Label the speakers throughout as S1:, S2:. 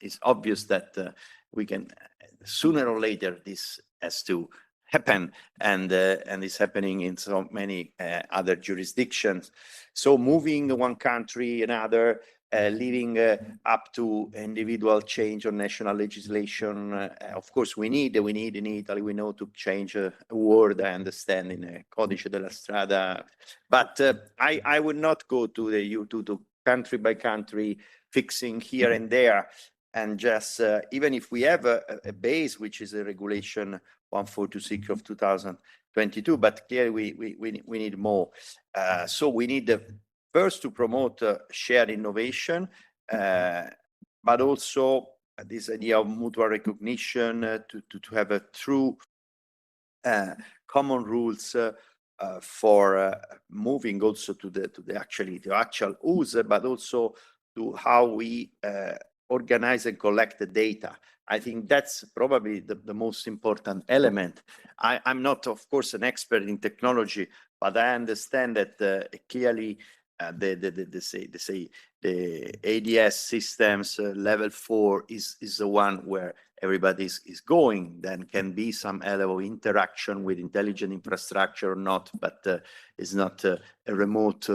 S1: it's obvious that we can sooner or later this has to happen, and it's happening in so many other jurisdictions. So moving one country another, leaving up to individual change on national legislation. Of course, we need in Italy, we know, to change a word, I understand, in a Codice della Strada, but I would not go to the country by country fixing here and there, and just even if we have a base, which is a regulation 1426 of 2022, but clearly we need more. So we need first to promote shared innovation, but also this idea of mutual recognition, to have a true common rules for moving also to the actual use, but also to how we organize and collect the data. I think that's probably the most important element. I'm not, of course, an expert in technology, but I understand that clearly the ADS systems level 4 is the one where everybody is going. Then can be some level of interaction with intelligent infrastructure or not, but it's not a remote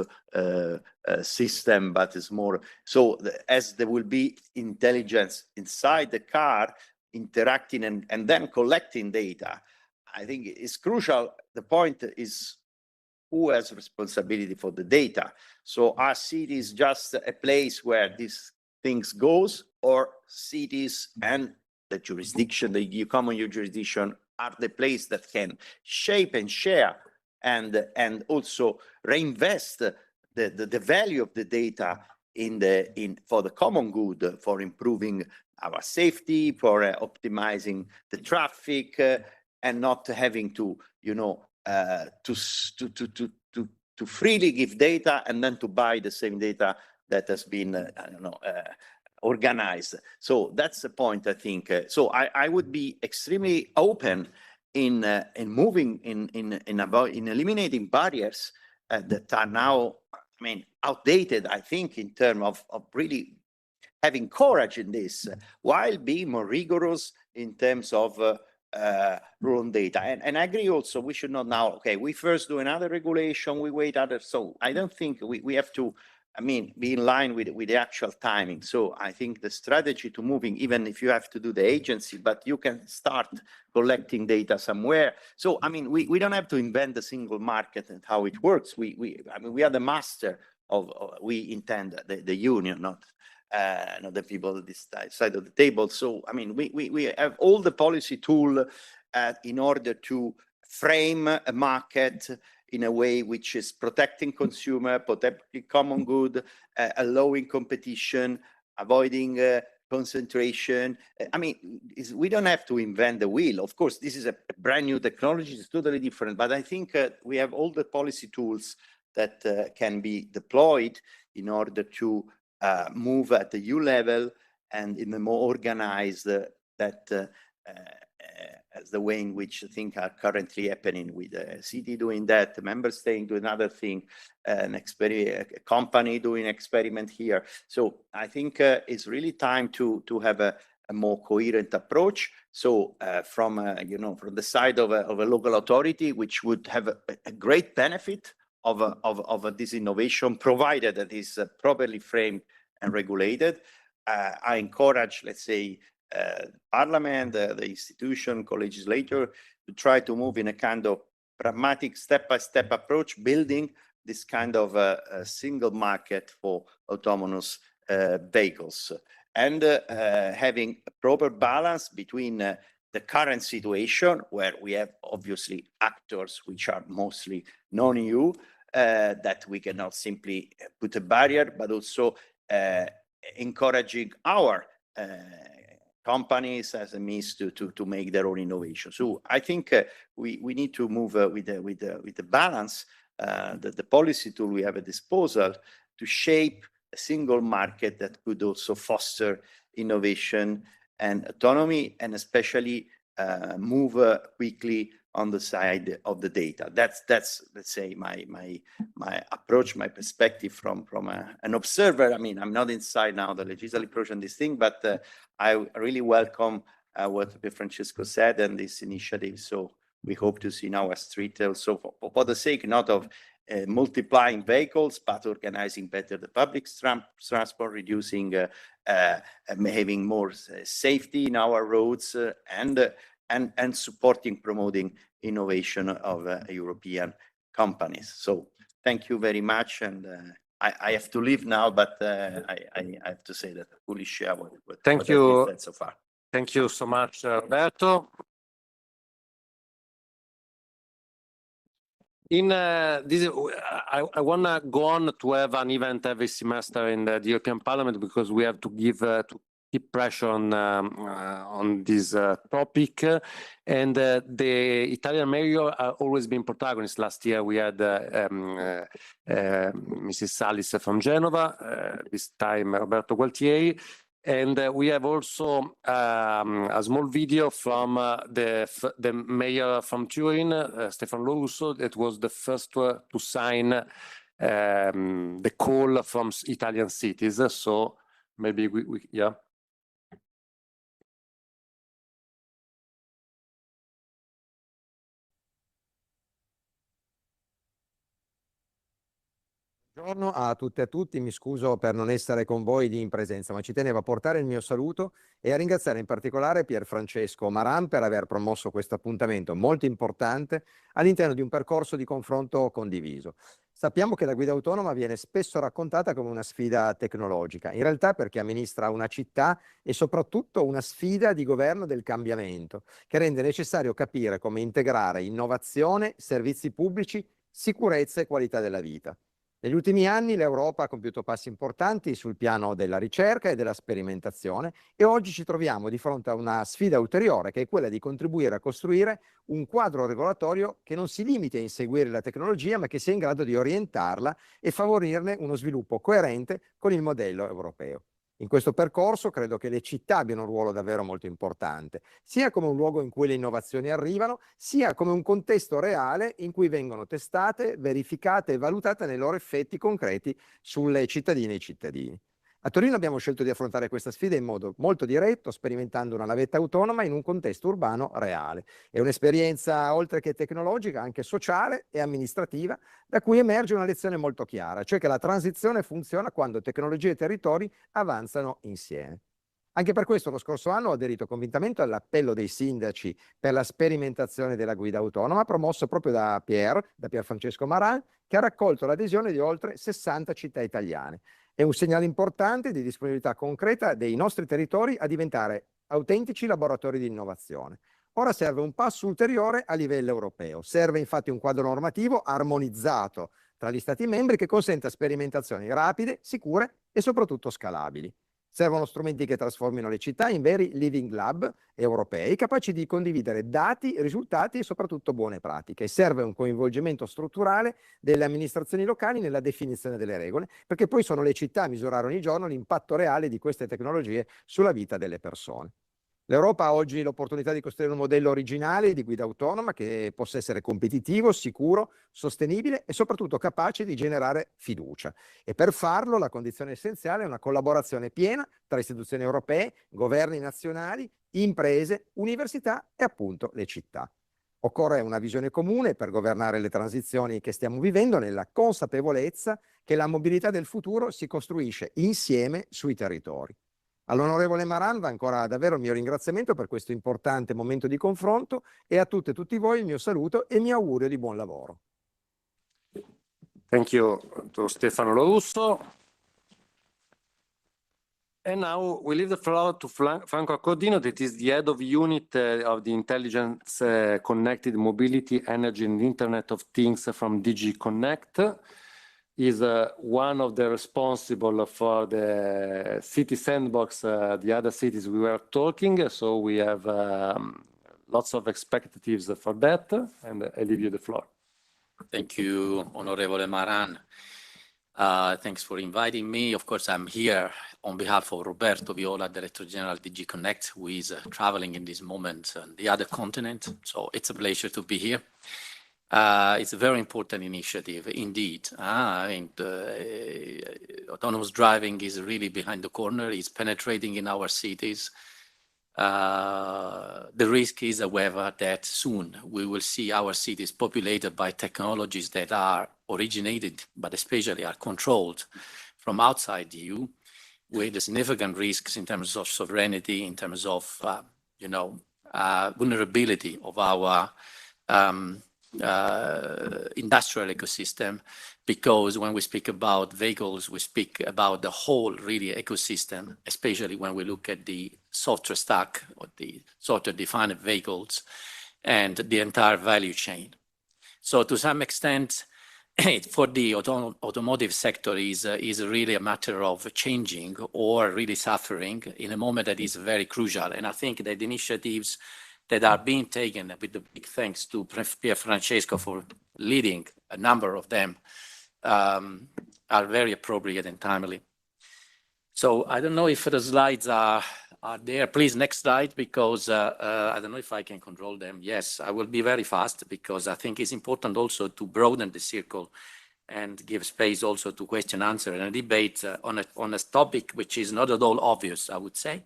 S1: system, but it's more so as there will be intelligence inside the car interacting and then collecting data. I think it's crucial. The point is, who has responsibility for the data? So are cities just a place where these things goes, or cities and the jurisdiction, the common jurisdiction, are the place that can shape and share and also reinvest the value of the data for the common good, for improving our safety, for optimizing the traffic, and not having to, to freely give data and then to buy the same data that has been, organized. So that's the point, I think. So I would be extremely open in moving in eliminating barriers that are now, outdated, I think, in terms of really having courage in this, while being more rigorous in terms of rule on data. And I agree also, we should not now, we first do another regulation, we wait others. So I don't think we have to, be in line with the actual timing. So I think the strategy to moving, even if you have to do the agency, but you can start collecting data somewhere. So, we don't have to invent the single market and how it works. We are the master of we intend the union, not the people on this side of the table. So, we have all the policy tool in order to frame a market in a way which is protecting consumer, protecting common good, allowing competition, avoiding concentration. We don't have to invent the wheel. Of course, this is a brand new technology, it's totally different, but I think we have all the policy tools that can be deployed in order to move at the EU level and in a more organized as the way in which things are currently happening, with a city doing that, the member state doing another thing, a company doing experiment here. So I think it's really time to have a more coherent approach. So from the side of a local authority, which would have a great benefit of this innovation, provided that is properly framed and regulated. I encourage, let's say, Parliament, the institution, co-legislator, to try to move in a kind of pragmatic step-by-step approach, building this kind of a single market for autonomous vehicles, and having a proper balance between the current situation, where we have obviously actors which are mostly non-EU, that we cannot simply put a barrier, but also encouraging our companies as a means to make their own innovation. So I think we need to move with the balance, the policy tool we have at disposal, to shape a single market that could also foster innovation and autonomy, and especially move quickly on the side of the data. That's let's say my approach, my perspective from an observer. I mean, I'm not inside now the legislative approach on this thing, but I really welcome what Francesco said and this initiative. So we hope to see now a street also for the sake not of multiplying vehicles, but organizing better the public transport, reducing, having more safety in our roads, and supporting, promoting innovation of European companies. So thank you very much. And I have to leave now, but I have to say that I fully share what
S2: Thank you.
S1: said so far.
S2: Thank you so much, Roberto. In this, I want to go on to have an event every semester in the European Parliament, because we have to give to keep pressure on this topic, and the Italian mayor have always been protagonists. Last year we had Mrs. Salis from Genova, this time Roberto Gualtieri. And we have also a small video from the mayor from Turin, Stefano Lorusso, that was the first to sign the call from Italian cities. So maybe yeah.
S3: Buongiorno a tutte e a tutti, mi scuso per non essere con voi in presenza, ma ci tenevo a portare il mio saluto e a ringraziare in particolare Pier Francesco Maran per aver promosso questo appuntamento molto importante all'interno di un percorso di confronto condiviso. Sappiamo che la guida autonoma viene spesso raccontata come una sfida tecnologica, in realtà perché amministra una città e soprattutto una sfida di governo del cambiamento, che rende necessario capire come integrare innovazione, servizi pubblici, sicurezza e qualità della vita. Negli ultimi anni l'Europa ha compiuto passi importanti sul piano della ricerca e della sperimentazione e oggi ci troviamo di fronte a una sfida ulteriore, che è quella di contribuire a costruire un quadro regolatorio che non si limiti a inseguire la tecnologia, ma che sia in grado di orientarla e favorirne uno sviluppo coerente con il modello europeo. In questo percorso credo che le città abbiano un ruolo davvero molto importante, sia come un luogo in cui le innovazioni arrivano, sia come un contesto reale in cui vengono testate, verificate e valutate nei loro effetti concreti sulle cittadine e i cittadini. A Torino abbiamo scelto di affrontare questa sfida in modo molto diretto, sperimentando una navetta autonoma in un contesto urbano reale. È un'esperienza, oltre che tecnologica, anche sociale e amministrativa, da cui emerge una lezione molto chiara, cioè che la transizione funziona quando tecnologia e territori avanzano insieme. Anche per questo lo scorso anno ho aderito convintamente all'appello dei sindaci per la sperimentazione della guida autonoma, promosso proprio da Pier Francesco Maran, che ha raccolto l'adesione di oltre 60 città italiane. È un segnale importante di disponibilità concreta dei nostri territori a diventare autentici laboratori di innovazione. Ora serve un passo ulteriore a livello europeo. Serve infatti un quadro normativo armonizzato tra gli Stati membri che consenta sperimentazioni rapide, sicure e soprattutto scalabili. Servono strumenti che trasformino le città in veri living lab europei, capaci di condividere dati, risultati e soprattutto buone pratiche. Serve un coinvolgimento strutturale delle amministrazioni locali nella definizione delle regole, perché poi sono le città a misurare ogni giorno l'impatto reale di queste tecnologie sulla vita delle persone. L'Europa ha oggi l'opportunità di costruire un modello originale di guida autonoma che possa essere competitivo, sicuro, sostenibile e soprattutto capace di generare fiducia. E per farlo la condizione essenziale è una collaborazione piena tra istituzioni europee, governi nazionali, imprese, università e appunto le città. Occorre una visione comune per governare le transizioni che stiamo vivendo, nella consapevolezza che la mobilità del futuro si costruisce insieme sui territori. All'onorevole Maran va ancora davvero il mio ringraziamento per questo importante momento di confronto e a tutte e tutti voi il mio saluto e il mio augurio di buon lavoro.
S2: Thank you to Stefano Lorusso. And now we leave the floor to Franco Accordino, that is the head of unit of the Intelligence Connected Mobility, Energy and Internet of Things from DG Connect. Is one of the responsible for the city sandbox, the other cities we were talking. So we have lots of expectations for that, and I leave you the floor.
S4: Thank you, Onorevole Maran. Thanks for inviting me. Of course, I'm here on behalf of Roberto Viola, Director General DG Connect, who is traveling in this moment on the other continent. So it's a pleasure to be here. It's a very important initiative indeed. I mean, autonomous driving is really behind the corner. It's penetrating in our cities. The risk is, however, that soon we will see our cities populated by technologies that are originated, but especially are controlled from outside the EU, with significant risks in terms of sovereignty, in terms of, vulnerability of our industrial ecosystem, because when we speak about vehicles, we speak about the whole really ecosystem, especially when we look at the software stack or the software-defined vehicles and the entire value chain. So to some extent, for the automotive sector is really a matter of changing or really suffering in a moment that is very crucial. And I think that the initiatives that are being taken, with the big thanks to Pier Francesco for leading a number of them, are very appropriate and timely. So I don't know if the slides are there. Please, next slide, because I don't know if I can control them. Yes, I will be very fast, because I think it's important also to broaden the circle and give space also to question, answer, and a debate on a topic which is not at all obvious, I would say.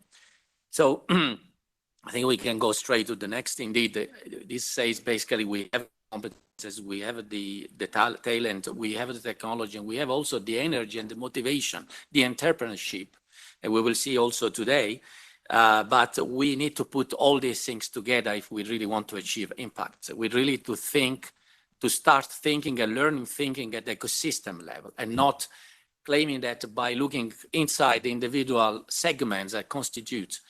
S4: So I think we can go straight to the next. Indeed, this says basically we have competences, we have the talent, we have the technology, and we have also the energy and the motivation, the entrepreneurship, and we will see also today. But we need to put all these things together if we really want to achieve impact. We really to start thinking and learning thinking at the ecosystem level, and not claiming that by looking inside the individual segments that constitute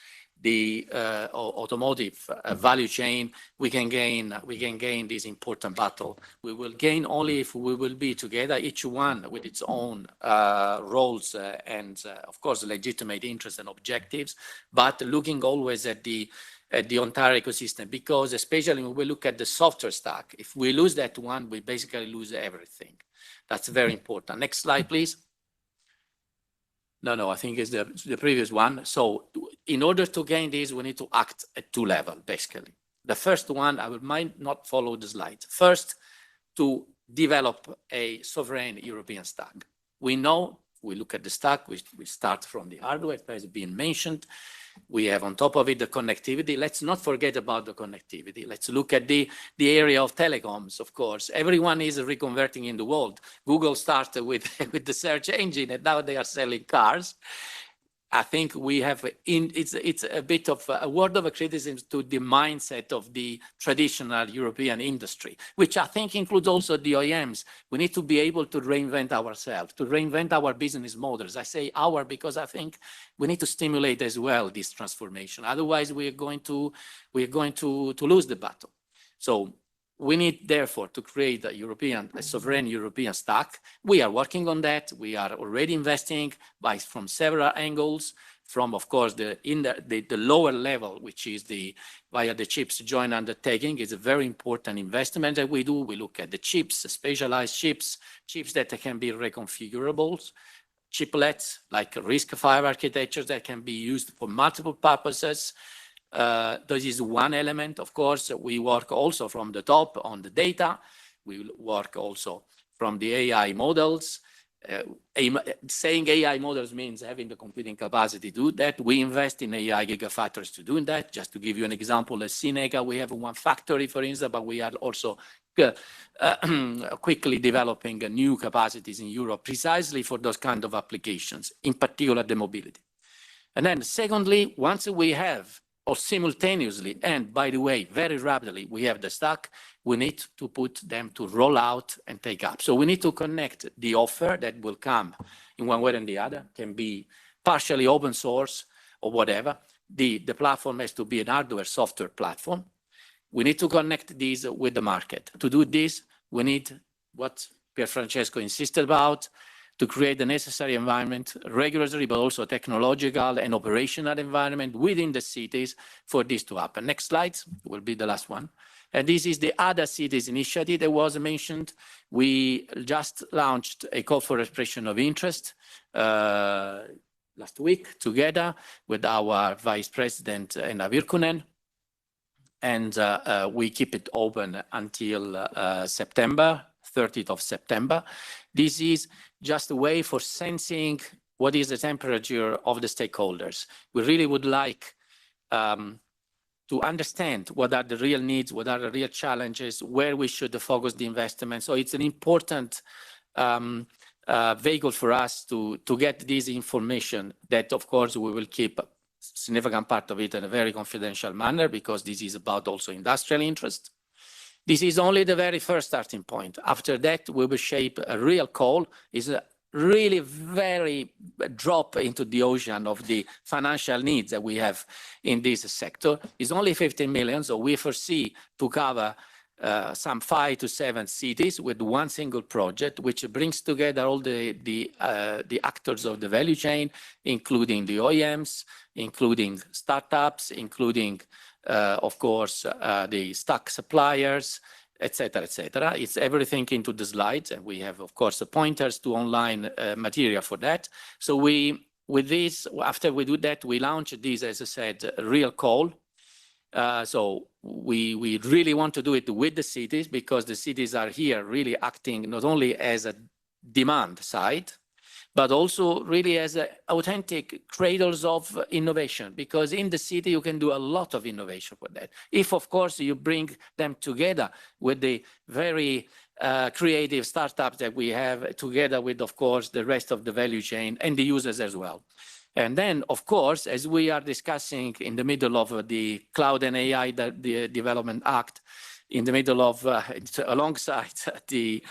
S4: the automotive value chain, we can gain this important battle. We will gain only if we will be together, each one with its own roles and of course legitimate interests and objectives, but looking always at the entire ecosystem, because especially when we look at the software stack, if we lose that one, we basically lose everything. That's very important. Next slide, please. No, I think it's the previous one. So in order to gain this, we need to act at two levels, basically. The first one, I might not follow the slide. First, to develop a sovereign European stack. We know, we look at the stack, we start from the hardware, it has been mentioned. We have on top of it the connectivity. Let's not forget about the connectivity. Let's look at the area of telecoms, of course. Everyone is reconverting in the world. Google started with the search engine, and now they are selling cars. I think we have, it's a bit of a word of a criticism to the mindset of the traditional European industry, which I think includes also the OEMs. We need to be able to reinvent ourselves, to reinvent our business models. I say our because I think we need to stimulate as well this transformation. Otherwise, we are going to lose the battle. So we need, therefore, to create a sovereign European stack. We are working on that. We are already investing from several angles, from, of course, the lower level, which is via the chips joint undertaking. It's a very important investment that we do. We look at the chips, specialized chips that can be reconfigurable, chiplets, like RISC-V architectures that can be used for multiple purposes. This is one element. Of course, we work also from the top on the data. We work also from the AI models. Saying AI models means having the computing capacity to do that. We invest in AI gigafactories to do that. Just to give you an example, at Sinega, we have one factory, for instance, but we are also quickly developing new capacities in Europe precisely for those kind of applications, in particular the mobility. And then secondly, once we have, or simultaneously, and by the way, very rapidly, we have the stack, we need to put them to roll out and take up. So we need to connect the offer that will come in one way or the other, can be partially open source or whatever. The platform has to be an hardware software platform. We need to connect these with the market. To do this, we need what Pier Francesco insisted about, to create the necessary environment, regulatory, but also technological and operational environment within the cities for this to happen. Next slide will be the last one. And this is the other cities initiative that was mentioned. We just launched a call for expression of interest last week together with our Vice President, Enna Virkkunen. And we keep it open until September, 30th of September. This is just a way for sensing what is the temperature of the stakeholders. We really would like to understand what are the real needs, what are the real challenges, where we should focus the investment. So it's an important vehicle for us to get this information that, of course, we will keep a significant part of it in a very confidential manner, because this is about also industrial interest. This is only the very first starting point. After that, we will shape a real call. It's a really very drop into the ocean of the financial needs that we have in this sector. It's only 15 million, so we foresee to cover some 5 to 7 cities with one single project, which brings together all the actors of the value chain, including the OEMs, including startups, including, of course, the stock suppliers, etc., etc. It's everything into the slides, and we have, of course, the pointers to online material for that. So with this, after we do that, we launch this, as I said, a real call. So we really want to do it with the cities, because the cities are here really acting not only as a demand side, but also really as authentic cradles of innovation, because in the city you can do a lot of innovation with that. If, of course, you bring them together with the very creative startups that we have, together with, of course, the rest of the value chain and the users as well. And then, of course, as we are discussing in the middle of the Cloud and AI the Development Act, in the middle of, alongside the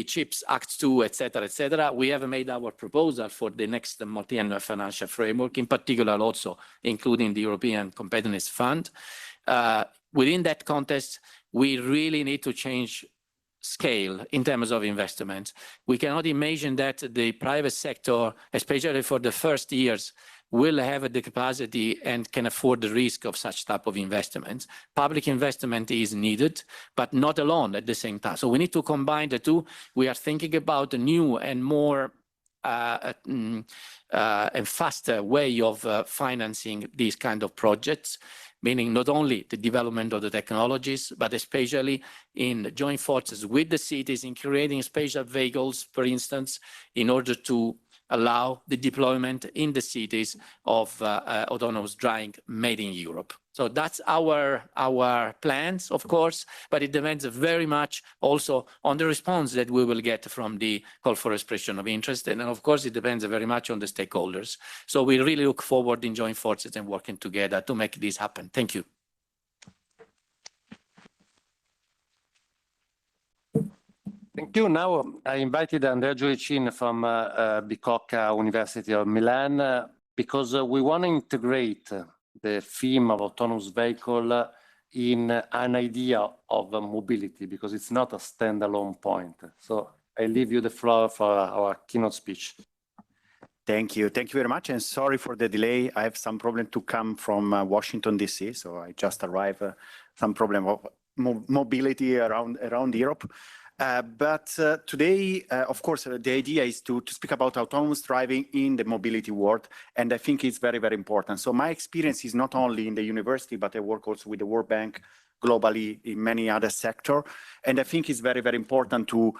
S4: CHIPS Act 2, etc., we have made our proposal for the next multi-annual financial framework, in particular also including the European Competitiveness Fund. Within that context, we really need to change scale in terms of investment. We cannot imagine that the private sector, especially for the first years, will have the capacity and can afford the risk of such type of investments. Public investment is needed, but not alone at the same time. So we need to combine the two. We are thinking about a new and more and faster way of financing these kind of projects, meaning not only the development of the technologies, but especially in joint forces with the cities in creating special vehicles, for instance, in order to allow the deployment in the cities of autonomous driving made in Europe. So that's our plans, of course, but it depends very much also on the response that we will get from the call for expression of interest. And of course, it depends very much on the stakeholders. So we really look forward in joint forces and working together to make this happen. Thank you.
S2: Thank you. Now I invited Andrea Giuricin from Bicocca University of Milan, because we want to integrate the theme of autonomous vehicle in an idea of mobility, because it's not a standalone point. So I leave you the floor for our keynote speech.
S5: Thank you. Thank you very much. And sorry for the delay. I have some problem to come from Washington, D.C. So I just arrived, some problem of mobility around Europe. But today, of course, the idea is to speak about autonomous driving in the mobility world. And I think it's very, very important. So my experience is not only in the university, but I work also with the World Bank globally in many other sectors. And I think it's very, very important to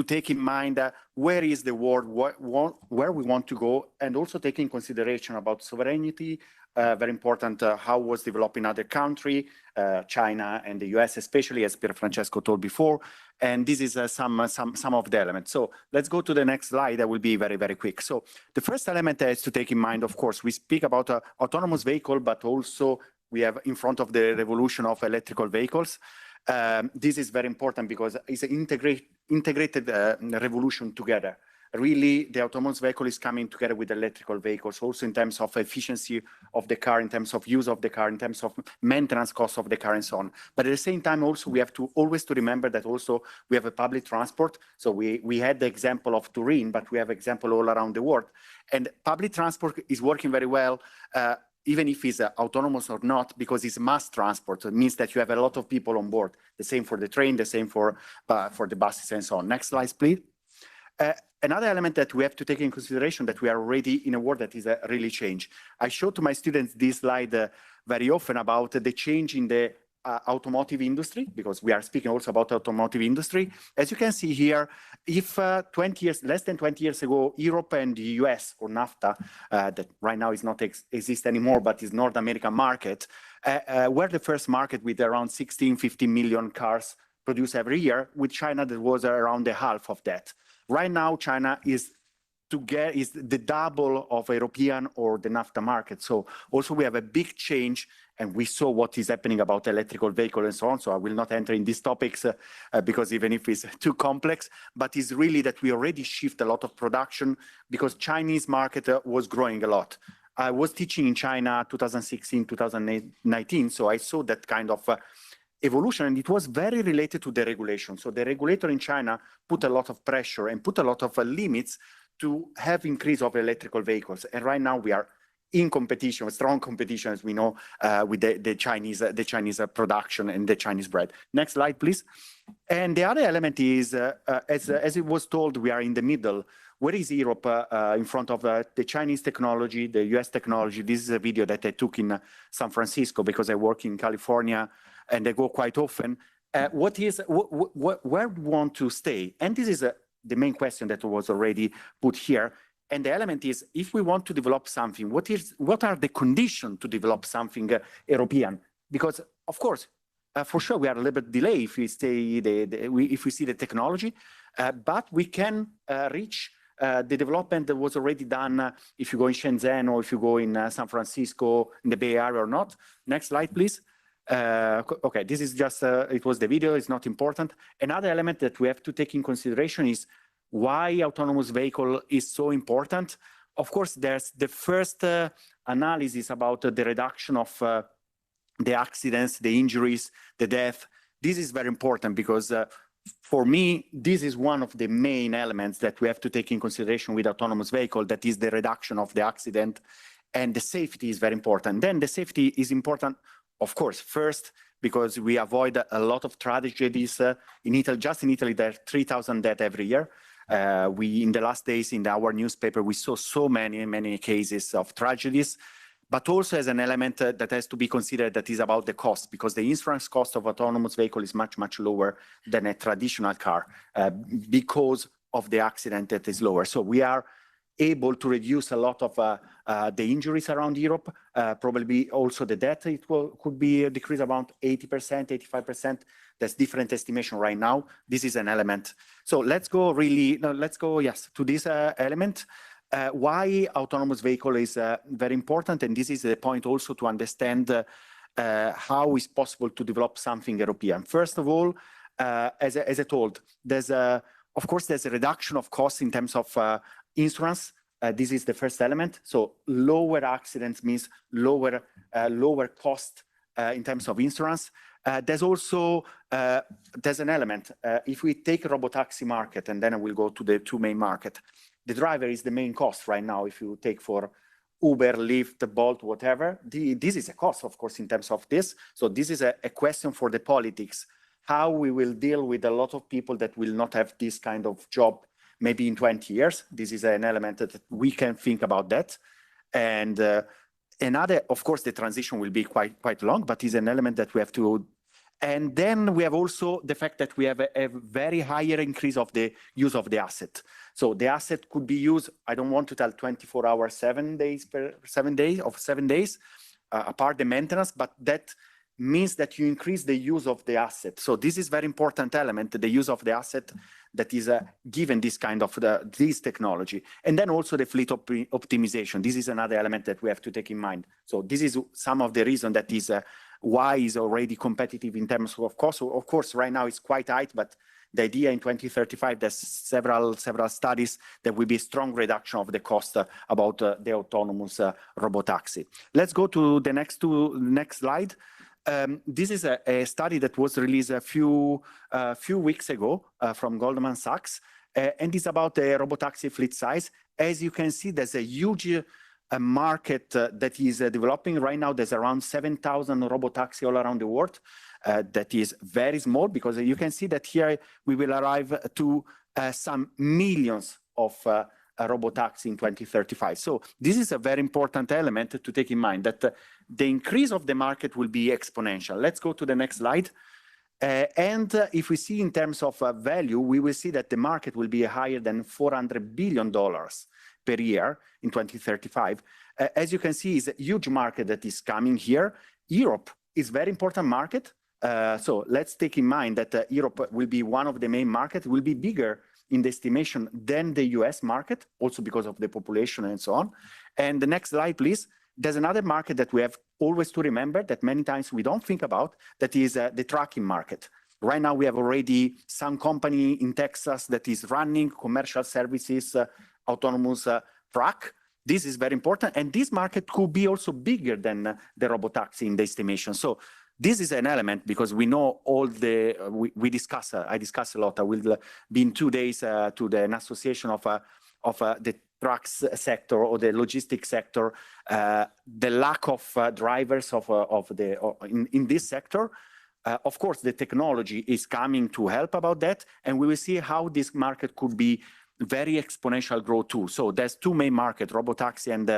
S5: take in mind where is the world, where we want to go, and also take in consideration about sovereignty. Very important how was developed in other countries, China and the US, especially, as Pier Francesco told before. And this is some of the elements. So let's go to the next slide. That will be very, very quick. So the first element is to take in mind, of course, we speak about autonomous vehicle, but also we have in front of the revolution of electrical vehicles. This is very important because it's an integrated revolution together. Really, the autonomous vehicle is coming together with electrical vehicles, also in terms of efficiency of the car, in terms of use of the car, in terms of maintenance costs of the car, and so on. But at the same time, also, we have to always remember that also we have a public transport. So we had the example of Turin, but we have example all around the world. And public transport is working very well even if it's autonomous or not, because it's mass transport. It means that you have a lot of people on board. The same for the train, the same for the buses and so on. Next slide, please. Another element that we have to take in consideration that we are already in a world that is really changed. I show to my students this slide very often about the change in the automotive industry, because we are speaking also about automotive industry. As you can see here, if less than 20 years ago, Europe and the US, or NAFTA, that right now is not exist anymore, but is North American market, were the first market with around 15 million cars produced every year, with China that was around the half of that. Right now, China is the double of European or the NAFTA market. So also we have a big change, and we saw what is happening about electrical vehicles and so on. So I will not enter in these topics because even if it's too complex, but it's really that we already shift a lot of production because Chinese market was growing a lot. I was teaching in China 2016, 2019, so I saw that kind of evolution, and it was very related to the regulation. So the regulator in China put a lot of pressure and put a lot of limits to have increase of electrical vehicles. And right now we are in competition, strong competition, as we know, with the Chinese production and the Chinese bread. Next slide, please. And the other element is, as it was told, we are in the middle. Where is Europe in front of the Chinese technology, the US technology? This is a video that I took in San Francisco because I work in California and I go quite often. Where we want to stay? And this is the main question that was already put here. And the element is, if we want to develop something, what are the conditions to develop something European? Because of course, for sure, we are a little bit delayed if we stay if we see the technology, but we can reach the development that was already done if you go in Shenzhen or if you go in San Francisco, in the Bay Area or not. Next slide, please. Okay, this is just, it was the video, it's not important. Another element that we have to take in consideration is why autonomous vehicle is so important. Of course, there's the first analysis about the reduction of the accidents, the injuries, the death. This is very important because for me, this is one of the main elements that we have to take in consideration with autonomous vehicle, that is the reduction of the accident, and the safety is very important. Then the safety is important, of course, first, because we avoid a lot of tragedies in Italy. Just in Italy, there are 3,000 deaths every year. In the last days in our newspaper, we saw so many cases of tragedies, but also as an element that has to be considered, that is about the cost, because the insurance cost of autonomous vehicle is much lower than a traditional car because of the accident that is lower. So we are able to reduce a lot of the injuries around Europe, probably also the death, could be decreased around 80%, 85%. That's different estimation right now. This is an element. So let's go to this element. Why autonomous vehicle is very important, and this is the point also to understand how it's possible to develop something European. First of all, as I told, of course, there's a reduction of costs in terms of insurance. This is the first element. So lower accidents means lower cost in terms of insurance. There's also there's an element. If we take robotaxi market, and then I will go to the two main market, the driver is the main cost right now. If you take for Uber, Lyft, Bolt, whatever, this is a cost, of course, in terms of this. So this is a question for the politics, how we will deal with a lot of people that will not have this kind of job maybe in 20 years. This is an element that we can think about that. And another, of course, the transition will be quite long, but is an element that we have to. And then we have also the fact that we have a very higher increase of the use of the asset. So the asset could be used, I don't want to tell 24 hours, 7 days, apart the maintenance, but that means that you increase the use of the asset. So this is very important element, the use of the asset that is given this kind of this technology. And then also the fleet optimization. This is another element that we have to take in mind. So this is some of the reason that is why is already competitive in terms of cost. So of course, right now it's quite high, but the idea in 2035, there's several studies that will be a strong reduction of the cost about the autonomous robotaxi. Let's go to the next slide. This is a study that was released a few weeks ago from Goldman Sachs, and it's about the robotaxi fleet size. As you can see, there's a huge a market that is developing right now. There's around 7,000 robotaxi all around the world. That is very small, because you can see that here we will arrive to some millions of robotaxi in 2035. So this is a very important element to take in mind, that the increase of the market will be exponential. Let's go to the next slide. And if we see in terms of value, we will see that the market will be higher than $400 billion per year in 2035. As you can see, it's a huge market that is coming here. Europe is a very important market. So let's take in mind that Europe will be one of the main markets, will be bigger in the estimation than the US market, also because of the population and so on. And the next slide, please. There's another market that we have always to remember that many times we don't think about, that is the trucking market. Right now, we have already some company in Texas that is running commercial services, autonomous truck. This is very important. And this market could be also bigger than the robotaxi in the estimation. So this is an element, because we know all the, I discuss a lot. I will be in 2 days to an association of the trucks sector or the logistics sector, the lack of drivers in this sector. Of course, the technology is coming to help about that, and we will see how this market could be very exponential growth too. So there's two main markets, robotaxi and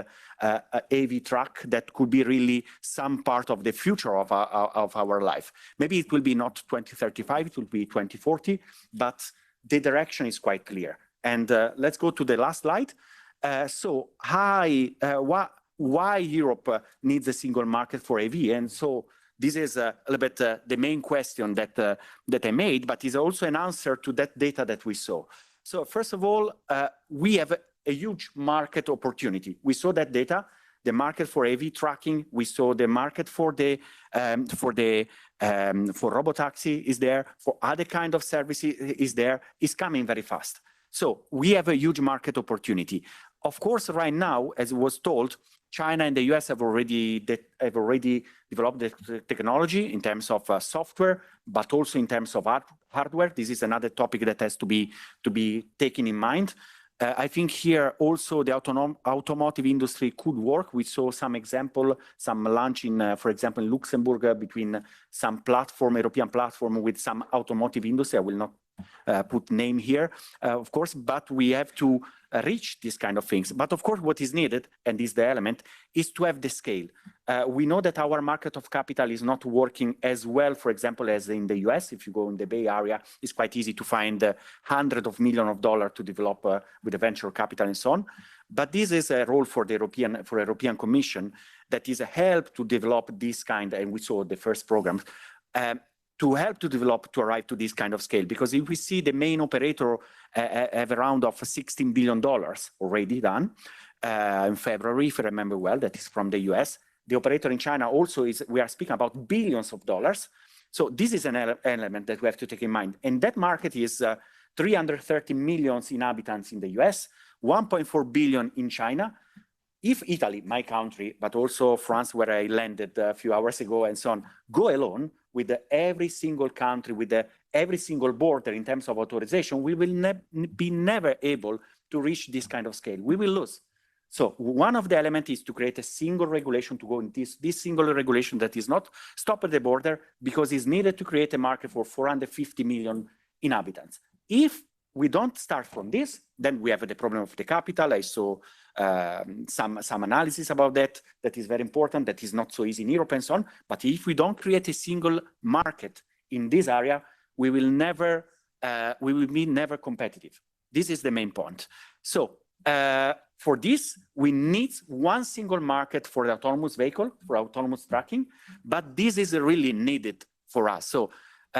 S5: AV truck, that could be really some part of the future of our life. Maybe it will be not 2035, it will be 2040, but the direction is quite clear. And let's go to the last slide. So why Europe needs a single market for AV? And so this is a little bit the main question that I made, but is also an answer to that data that we saw. So first of all, we have a huge market opportunity. We saw that data, the market for AV tracking. We saw the market for robotaxi is there, for other kind of services is there, is coming very fast. So we have a huge market opportunity. Of course, right now, as was told, China and the US have already developed the technology in terms of software, but also in terms of hardware. This is another topic that has to be taken in mind. I think here also the automotive industry could work. We saw some example, some launch in, for example, in Luxembourg between some platform, European platform with some automotive industry. I will not put name here, of course, but we have to reach these kind of things. But of course, what is needed, and is the element, is to have the scale. We know that our market of capital is not working as well, for example, as in the US. If you go in the Bay Area, it's quite easy to find hundreds of millions of dollars to develop with the venture capital and so on. But this is a role for the European Commission that is a help to develop this kind, and we saw the first programs, to help to develop, to arrive to this kind of scale. Because if we see the main operator have a round of $16 billion already done in February, if I remember well, that is from the US. The operator in China also is, we are speaking about billions of dollars. So this is an element that we have to take in mind. And that market is 330 million inhabitants in the US, 1.4 billion in China. If Italy, my country, but also France, where I landed a few hours ago and so on, go alone with every single country, with every single border in terms of authorization, we will be never able to reach this kind of scale. We will lose. So one of the elements is to create a single regulation, to go in this single regulation that is not stop at the border, because it's needed to create a market for 450 million inhabitants. If we don't start from this, then we have the problem of the capital. I saw some analysis about that is very important, that is not so easy in Europe and so on. But if we don't create a single market in this area, we will be never competitive. This is the main point. So for this, we need one single market for the autonomous vehicle, for autonomous tracking, but this is really needed for us. So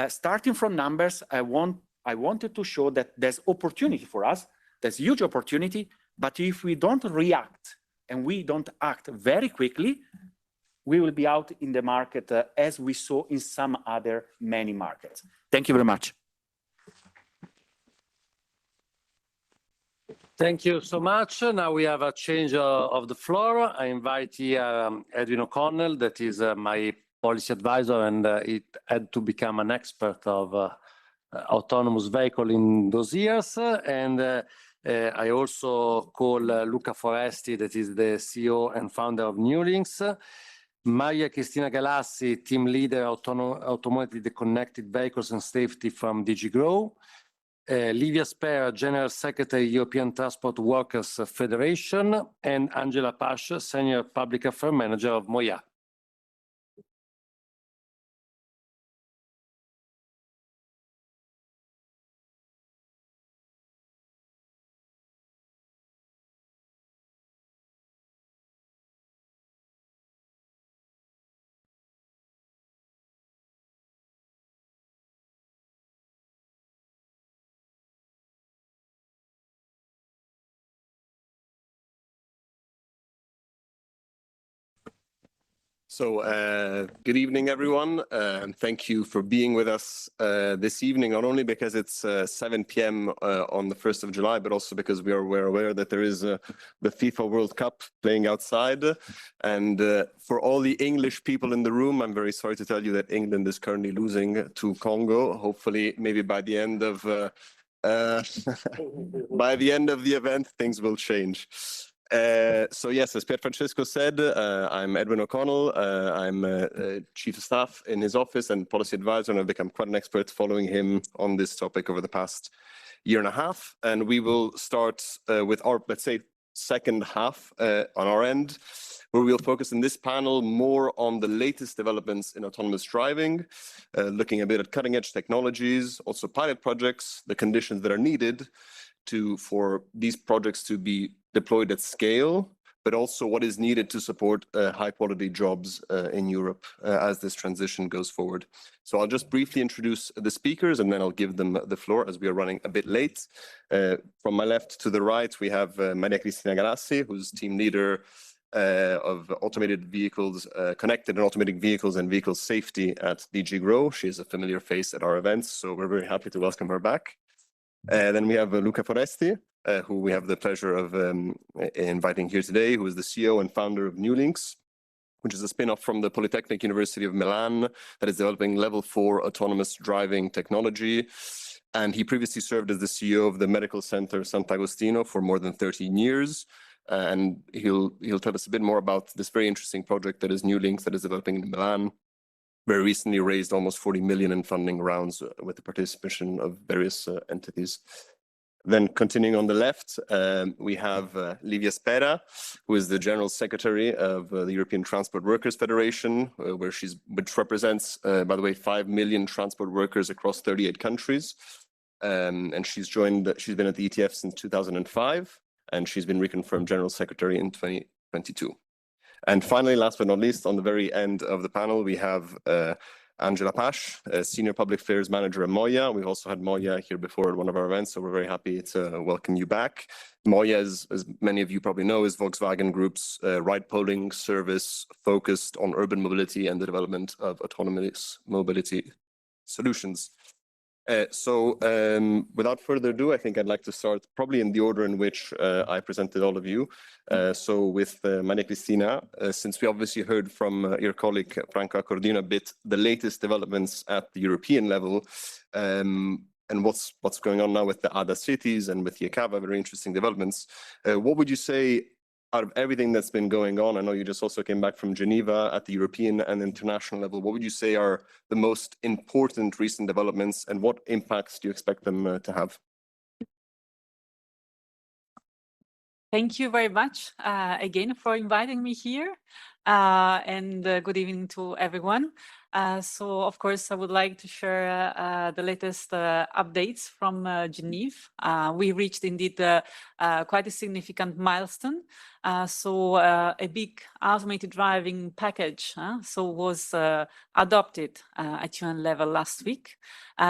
S5: starting from numbers, I wanted to show that there's opportunity for us, there's huge opportunity, but if we don't react and we don't act very quickly, we will be out in the market as we saw in some other many markets. Thank you very much.
S2: Thank you so much. Now we have a change of the floor. I invite here Edwin O'Connell, that is my policy advisor, and it had to become an expert of autonomous vehicle in those years. And I also call Luca Foresti, that is the CEO and founder of Newlinks. Maria Cristina Galassi, team leader, automated connected vehicles and safety from DG Grow. Livia Spera, General Secretary, European Transport Workers Federation, and Angela Pash, Senior Public Affairs Manager of Moya.
S6: So good evening, everyone, and thank you for being with us this evening, not only because it's 7 p.m. On the 1st of July, but also because we're aware that there is the FIFA World Cup playing outside. And for all the English people in the room, I'm very sorry to tell you that England is currently losing to Congo. Hopefully, maybe by the end of by the end of the event, things will change. So yes, as Pier Francesco said, I'm Edwin O'Connell. I'm Chief of Staff in his office and Policy Advisor, and I've become quite an expert following him on this topic over the past year and a half. And we will start with our, let's say, second half on our end, where we'll focus in this panel more on the latest developments in autonomous driving, looking a bit at cutting-edge technologies, also pilot projects, the conditions that are needed for these projects to be deployed at scale, but also what is needed to support high-quality jobs in Europe as this transition goes forward. So I'll just briefly introduce the speakers, and then I'll give them the floor as we are running a bit late. From my left to the right, we have Maria Cristina Galassi, who's team leader of automated vehicles, connected and automated vehicles and vehicle safety at DG Grow. She's a familiar face at our events, so we're very happy to welcome her back. Then we have Luca Foresti, who we have the pleasure of inviting here today, who is the CEO and founder of Newlinks, which is a spin-off from the Polytechnic University of Milan that is developing level 4 autonomous driving technology. And he previously served as the CEO of the Medical Center Sant'Agostino for more than 13 years. And he'll tell us a bit more about this very interesting project that is Newlinks, that is developing in Milan. Very recently raised almost 40 million in funding rounds with the participation of various entities. Then continuing on the left, we have Livia Spera, who is the General Secretary of the European Transport Workers Federation, which represents, by the way, 5 million transport workers across 38 countries. And she's been at the ETF since 2005, and she's been reconfirmed General Secretary in 2022. And finally, last but not least, on the very end of the panel, we have Angela Pash, Senior Public Affairs Manager at Moya. We've also had Moya here before at one of our events, so we're very happy to welcome you back. Moya, as many of you probably know, is Volkswagen Group's ride-pooling service focused on urban mobility and the development of autonomous mobility solutions. So without further ado, I think I'd like to start probably in the order in which I presented all of you. So with Maria Cristina, since we obviously heard from your colleague Franco Accordino a bit the latest developments at the European level, and what's going on now with the ADA cities and with Yekava, very interesting developments. What would you say, out of everything that's been going on, I know you just also came back from Geneva at the European and international level, what would you say are the most important recent developments, and what impacts do you expect them to have?
S7: Thank you very much again for inviting me here, and good evening to everyone. So, of course, I would like to share the latest updates from Geneva. We reached indeed quite a significant milestone. A big automated driving package was adopted at UN level last week.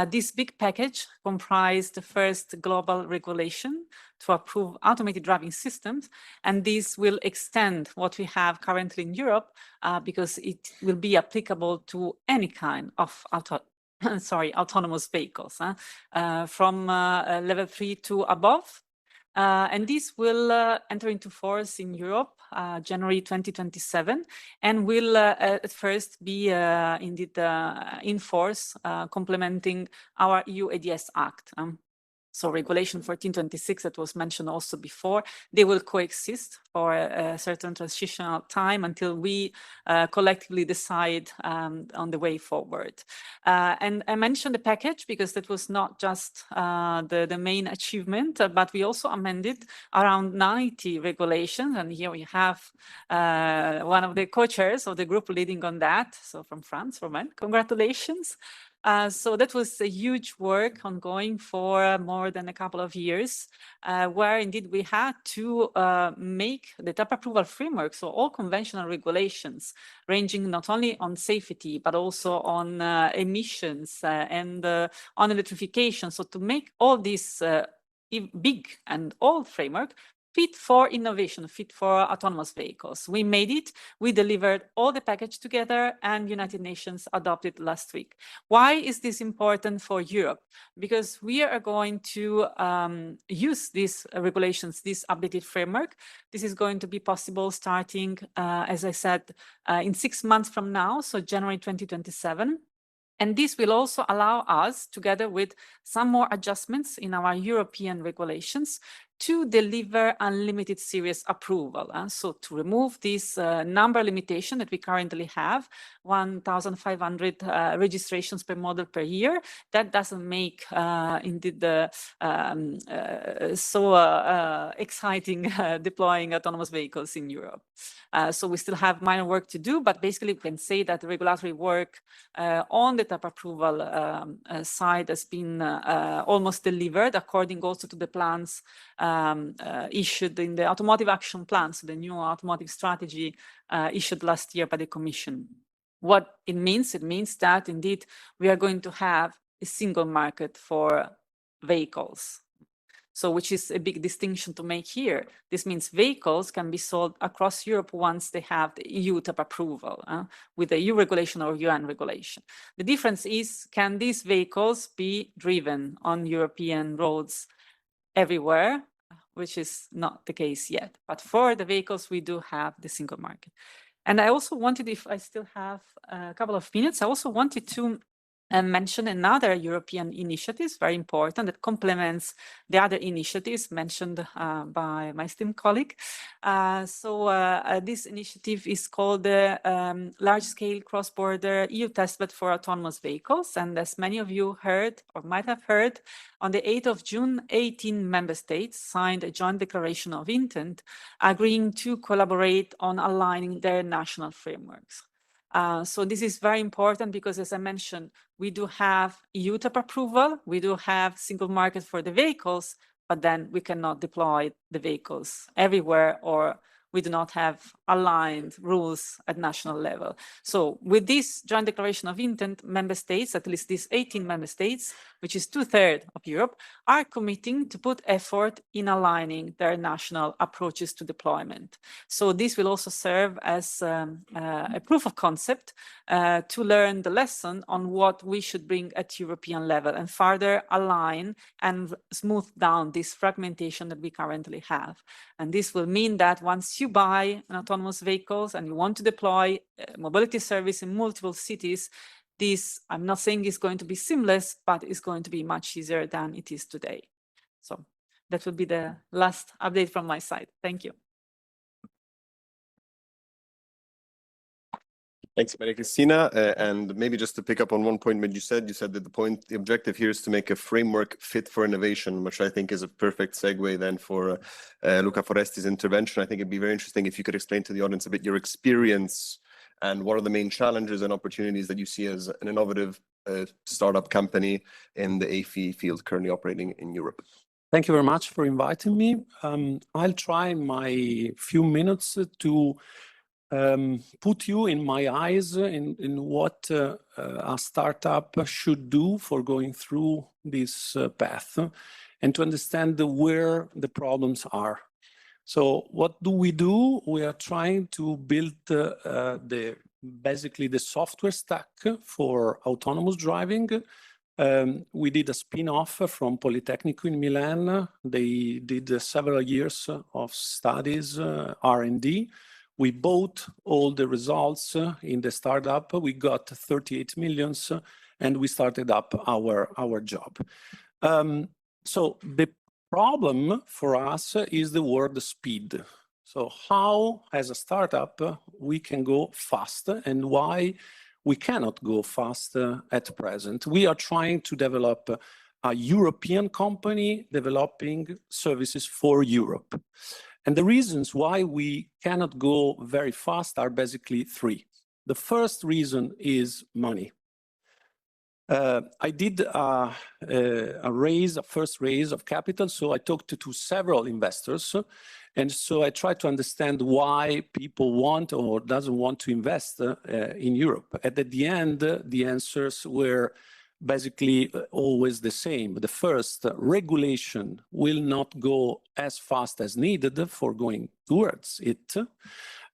S7: This big package comprised the first global regulation to approve automated driving systems, and this will extend what we have currently in Europe because it will be applicable to any kind of autonomous vehicles from level 3 to above. And this will enter into force in Europe January 2027, and will at first be indeed in force, complementing our EU ADS Act. so Regulation 1426 that was mentioned also before, they will coexist for a certain transitional time until we collectively decide on the way forward. And I mentioned the package because that was not just the main achievement, but we also amended around 90 regulations. And here we have one of the co-chairs of the group leading on that. So from France, Romain, congratulations. So that was a huge work ongoing for more than a couple of years, where indeed we had to make the type approval framework, so all conventional regulations ranging not only on safety, but also on emissions and on electrification. So to make all this big and old framework fit for innovation, fit for autonomous vehicles. We made it, we delivered all the package together, and United Nations adopted last week. Why is this important for Europe? Because we are going to use these regulations, this updated framework. This is going to be possible starting, as I said, in 6 months from now, so January 2027. And this will also allow us, together with some more adjustments in our European regulations, to deliver unlimited series approval. So to remove this number limitation that we currently have, 1,500 registrations per model per year, that doesn't make indeed so exciting deploying autonomous vehicles in Europe. So we still have minor work to do, but basically we can say that the regulatory work on the type approval side has been almost delivered, according also to the plans issued in the automotive action plan, so the new automotive strategy issued last year by the Commission. What it means that indeed we are going to have a single market for vehicles. So which is a big distinction to make here. This means vehicles can be sold across Europe once they have the EU type approval with the EU regulation or UN regulation. The difference is, can these vehicles be driven on European roads everywhere, which is not the case yet. But for the vehicles, we do have the single market. And I also wanted, if I still have a couple of minutes, I also wanted to mention another European initiative, very important, that complements the other initiatives mentioned by my esteemed colleague. This initiative is called the Large-Scale Cross-Border EU Testbed for Autonomous Vehicles. And as many of you heard or might have heard, on the 8th of June, 18 member states signed a joint declaration of intent agreeing to collaborate on aligning their national frameworks. So this is very important because, as I mentioned, we do have EU type approval, we do have single market for the vehicles, but then we cannot deploy the vehicles everywhere, or we do not have aligned rules at national level. So with this joint declaration of intent, member states, at least these 18 member states, which is 2/3 of Europe, are committing to put effort in aligning their national approaches to deployment. So this will also serve as a proof of concept to learn the lesson on what we should bring at European level and further align and smooth down this fragmentation that we currently have. And this will mean that once you buy an autonomous vehicles and you want to deploy mobility service in multiple cities, this, I'm not saying is going to be seamless, but it's going to be much easier than it is today. So that will be the last update from my side. Thank you.
S6: Thanks, Maria Cristina. And maybe just to pick up on one point that you said that the objective here is to make a framework fit for innovation, which I think is a perfect segue then for Luca Foresti's intervention. I think it'd be very interesting if you could explain to the audience a bit your experience and what are the main challenges and opportunities that you see as an innovative startup company in the AFI field currently operating in Europe.
S8: Thank you very much for inviting me. I'll try my few minutes to put you in my eyes in what a startup should do for going through this path and to understand where the problems are. So what do? We are trying to build basically the software stack for autonomous driving. We did a spin-off from Politecnico in Milan. They did several years of studies, R&D. We bought all the results in the startup. We got 38 million and we started up our job. So the problem for us is the word speed. So how, as a startup, we can go fast and why we cannot go fast at present. We are trying to develop a European company developing services for Europe. And the reasons why we cannot go very fast are basically three. The first reason is money. I did a first raise of capital, so I talked to several investors, and so I tried to understand why people want or doesn't want to invest in Europe. And at the end, the answers were basically always the same. The first, regulation will not go as fast as needed for going towards it.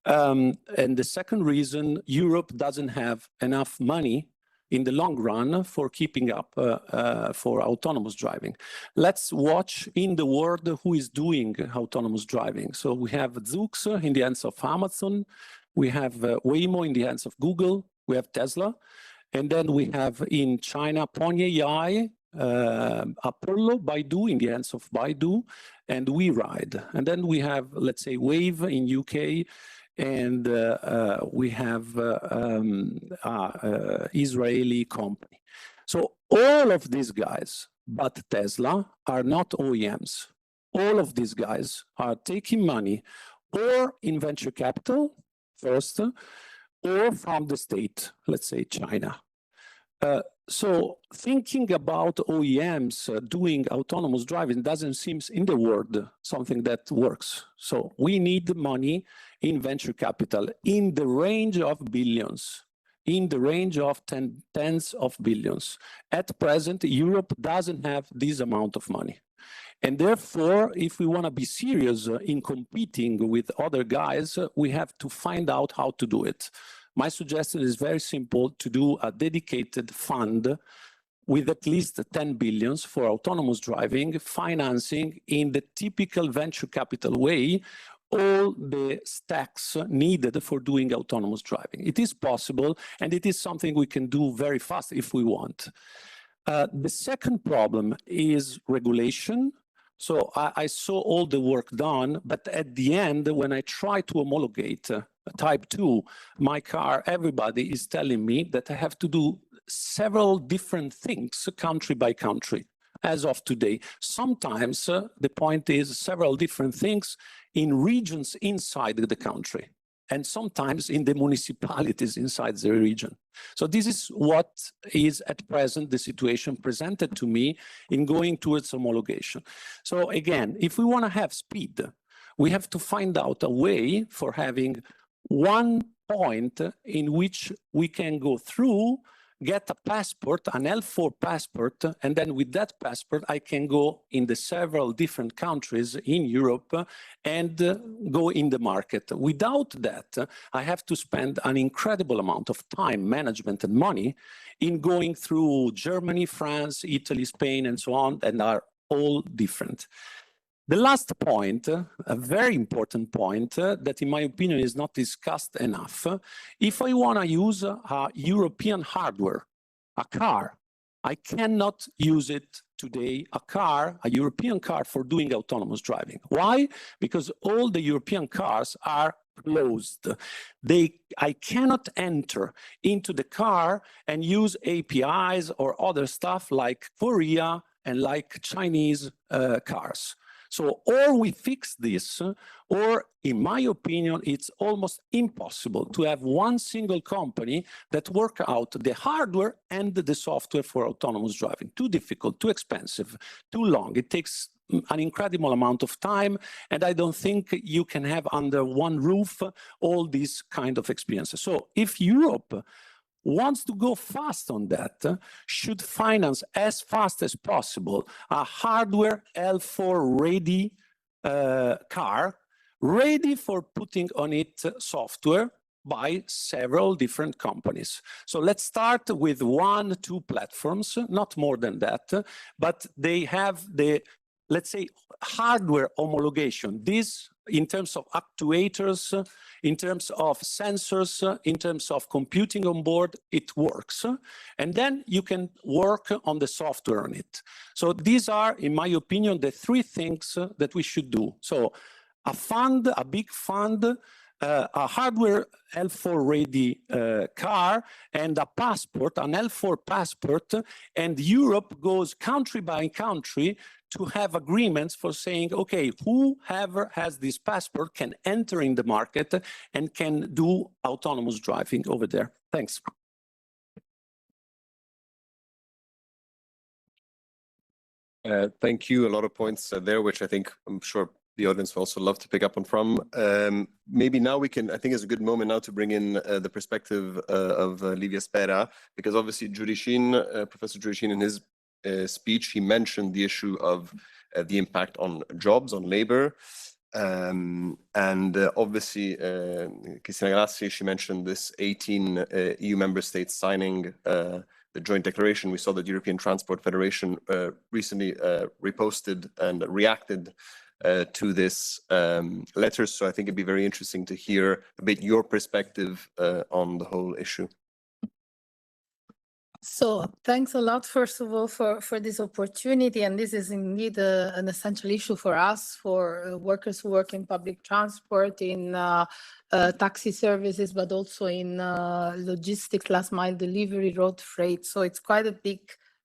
S8: And the second reason, Europe doesn't have enough money in the long run for keeping up for autonomous driving. Let's watch in the world who is doing autonomous driving. So we have Zoox in the hands of Amazon, we have Waymo in the hands of Google, we have Tesla, and then we have in China Pony AI, Apollo, Baidu in the hands of Baidu, and WeRide. And then we have, let's say, Wave in UK, and we have Israeli company. So all of these guys, but Tesla, are not OEMs. All of these guys are taking money or in venture capital first, or from the state, let's say China. So thinking about OEMs doing autonomous driving doesn't seem in the world something that works. So we need money in venture capital in the range of billions, in the range of tens of billions. At present, Europe doesn't have this amount of money. And therefore, if we want to be serious in competing with other guys, we have to find out how to do it. My suggestion is very simple: to do a dedicated fund with at least 10 billions for autonomous driving, financing in the typical venture capital way all the stacks needed for doing autonomous driving. It is possible, and it is something we can do very fast if we want. The second problem is regulation. So I saw all the work done, but at the end, when I try to homologate type 2, my car, everybody is telling me that I have to do several different things country by country as of today. Sometimes the point is several different things in regions inside the country, and sometimes in the municipalities inside the region. So this is what is at present the situation presented to me in going towards homologation. So again, if we want to have speed, we have to find out a way for having one point in which we can go through, get a passport, an L4 passport, and then with that passport, I can go in the several different countries in Europe and go in the market. Without that, I have to spend an incredible amount of time, management, and money in going through Germany, France, Italy, Spain, and so on, and are all different. The last point, a very important point that in my opinion is not discussed enough, if I want to use a European hardware, a car, I cannot use it today, a European car for doing autonomous driving. Why? Because all the European cars are closed. I cannot enter into the car and use APIs or other stuff like Korea and like Chinese cars. So or we fix this, or in my opinion, it's almost impossible to have one single company that work out the hardware and the software for autonomous driving. Too difficult, too expensive, too long. It takes an incredible amount of time, and I don't think you can have under one roof all these kind of experiences. So if Europe wants to go fast on that, should finance as fast as possible a hardware L4 ready car, ready for putting on it software by several different companies. So let's start with 1-2 platforms, not more than that, but they have the, let's say, hardware homologation. This in terms of actuators, in terms of sensors, in terms of computing on board, it works. And then you can work on the software on it. So these are, in my opinion, the three things that we should do. So a fund, a big fund, a hardware L4 ready car, and a passport, an L4 passport, and Europe goes country by country to have agreements for saying, okay, whoever has this passport can enter in the market and can do autonomous driving over there. Thanks.
S6: Thank you. A lot of points there, which I'm sure the audience will also love to pick up on from. Maybe now we can, I think it's a good moment now to bring in the perspective of Livia Spera, because obviously Professor Giurishin, in his speech, he mentioned the issue of the impact on jobs, on labor. And obviously, Cristina Galassi, she mentioned this 18 EU member states signing the joint declaration. We saw that the European Transport Federation recently reposted and reacted to this letter. So I think it'd be very interesting to hear a bit your perspective on the whole issue.
S9: So thanks a lot, first of all, for this opportunity. And this is indeed an essential issue for us, for workers who work in public transport, in taxi services, but also in logistics, last mile delivery, road freight. So it's quite a big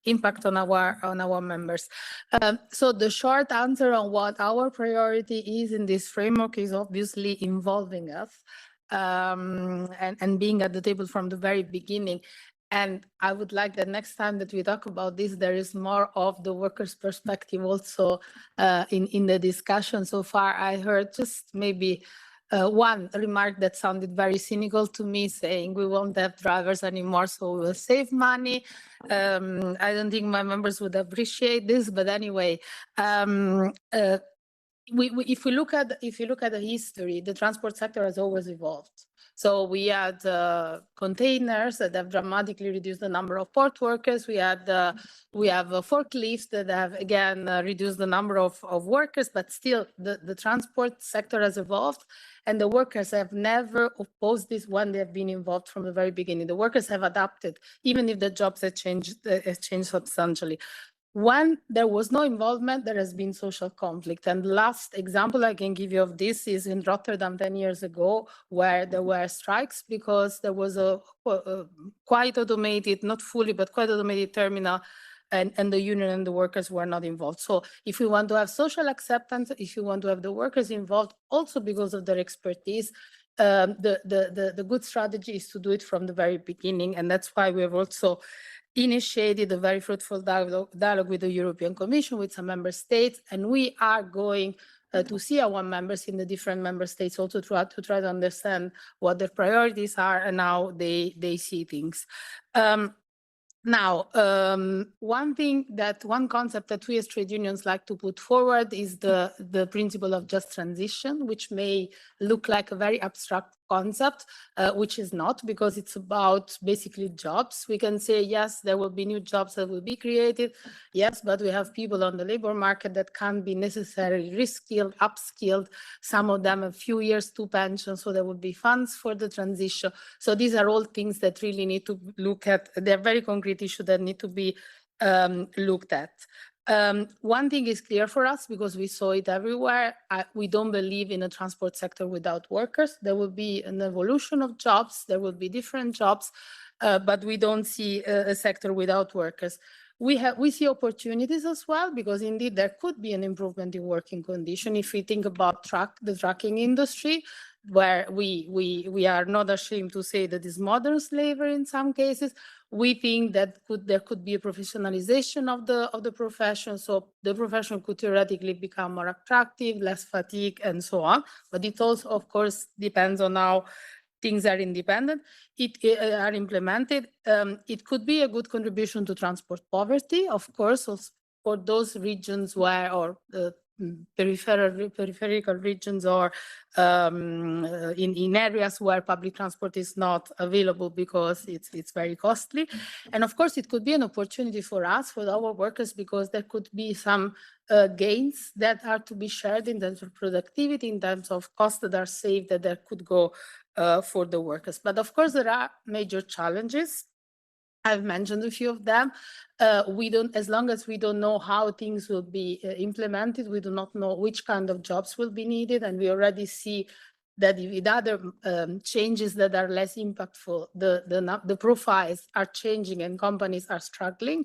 S9: impact on our members. So the short answer on what our priority is in this framework is obviously involving us and being at the table from the very beginning. And I would like that next time that we talk about this, there is more of the workers' perspective also in the discussion. So far, I heard just maybe one remark that sounded very cynical to me, saying we won't have drivers anymore, so we will save money. I don't think my members would appreciate this, but anyway, if you look at the history, the transport sector has always evolved. So we had containers that have dramatically reduced the number of port workers. We have forklifts that have again reduced the number of workers, but still the transport sector has evolved, and the workers have never opposed this when they have been involved from the very beginning. The workers have adapted, even if the jobs have changed substantially. When there was no involvement, there has been social conflict. And the last example I can give you of this is in Rotterdam 10 years ago, where there were strikes because there was a quite automated, not fully, but quite automated terminal, and the union and the workers were not involved. So if we want to have social acceptance, if you want to have the workers involved, also because of their expertise, the good strategy is to do it from the very beginning. And that's why we have also initiated a very fruitful dialogue with the European Commission, with some member states, and we are going to see our members in the different member states also to try to understand what their priorities are and how they see things. Now, one concept that we as trade unions like to put forward is the principle of just transition, which may look like a very abstract concept, which is not, because it's about basically jobs. We can say, yes, there will be new jobs that will be created. Yes, but we have people on the labor market that can't be necessarily reskilled, upskilled. Some of them a few years to pension, so there will be funds for the transition. So these are all things that really need to look at. They're very concrete issues that need to be looked at. One thing is clear for us, because we saw it everywhere. We don't believe in a transport sector without workers. There will be an evolution of jobs. There will be different jobs, but we don't see a sector without workers. We see opportunities as well, because indeed there could be an improvement in working condition. If we think about the trucking industry, where we are not ashamed to say that is modern slavery in some cases, we think that there could be a professionalization of the profession. So the profession could theoretically become more attractive, less fatigue, and so on. But it also, of course, depends on how things are implemented. It could be a good contribution to transport poverty, of course, for those regions where, or peripheral regions or in areas where public transport is not available because it's very costly. And of course, it could be an opportunity for us, for our workers, because there could be some gains that are to be shared in terms of productivity, in terms of costs that are saved that could go for the workers. But of course, there are major challenges. I've mentioned a few of them. As long as we don't know how things will be implemented, we do not know which kind of jobs will be needed. And we already see that with other changes that are less impactful, the profiles are changing and companies are struggling.